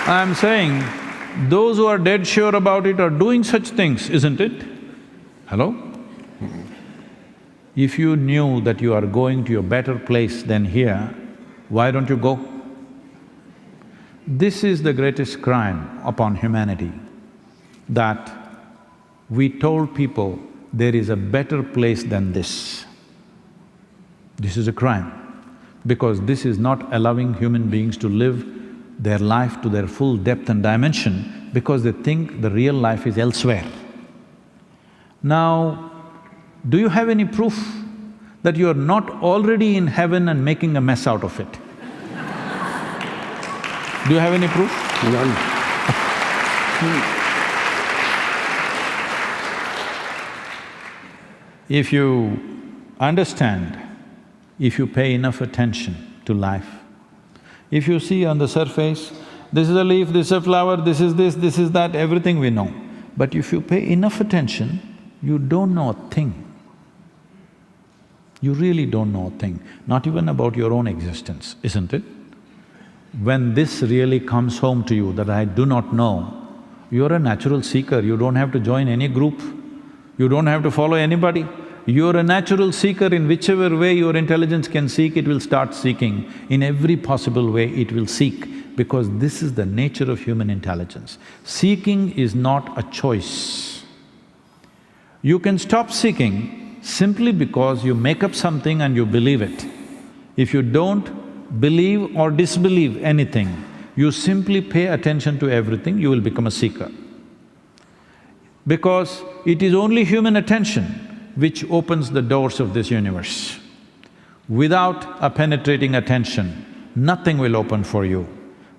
I'm saying, those who are dead sure about it are doing such things, isn't it? Hello? If you knew that you are going to a better place than here, why don't you go? This is the greatest crime upon humanity, that we told people there is a better place than this. This is a crime, because this is not allowing human beings to live their life to their full depth and dimension, because they think the real life is elsewhere. Now, do you have any proof that you are not already in heaven and making a mess out of it? Do you have any proof? None. If you understand, if you pay enough attention to life, if you see on the surface, this is a leaf, this is a flower, this is that, everything we know. But if you pay enough attention, you don't know a thing. You really don't know a thing, not even about your own existence, isn't it? When this really comes home to you that I do not know, you're a natural seeker, you don't have to join any group, you don't have to follow anybody. You're a natural seeker. In whichever way your intelligence can seek, it will start seeking. In every possible way it will seek, because this is the nature of human intelligence. Seeking is not a choice. You can stop seeking simply because you make up something and you believe it. If you don't believe or disbelieve anything, you simply pay attention to everything, you will become a seeker. Because it is only human attention which opens the doors of this universe. Without a penetrating attention, nothing will open for you.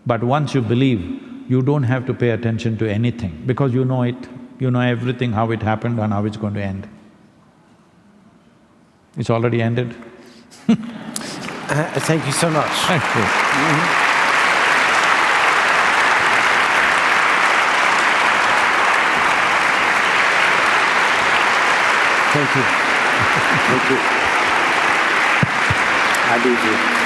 But once you believe, you don't have to pay attention to anything, because you know it, you know everything, how it happened and how it's going to end. It's already ended. Thank you so much. Thank you. Thank you. Thank you. I do too.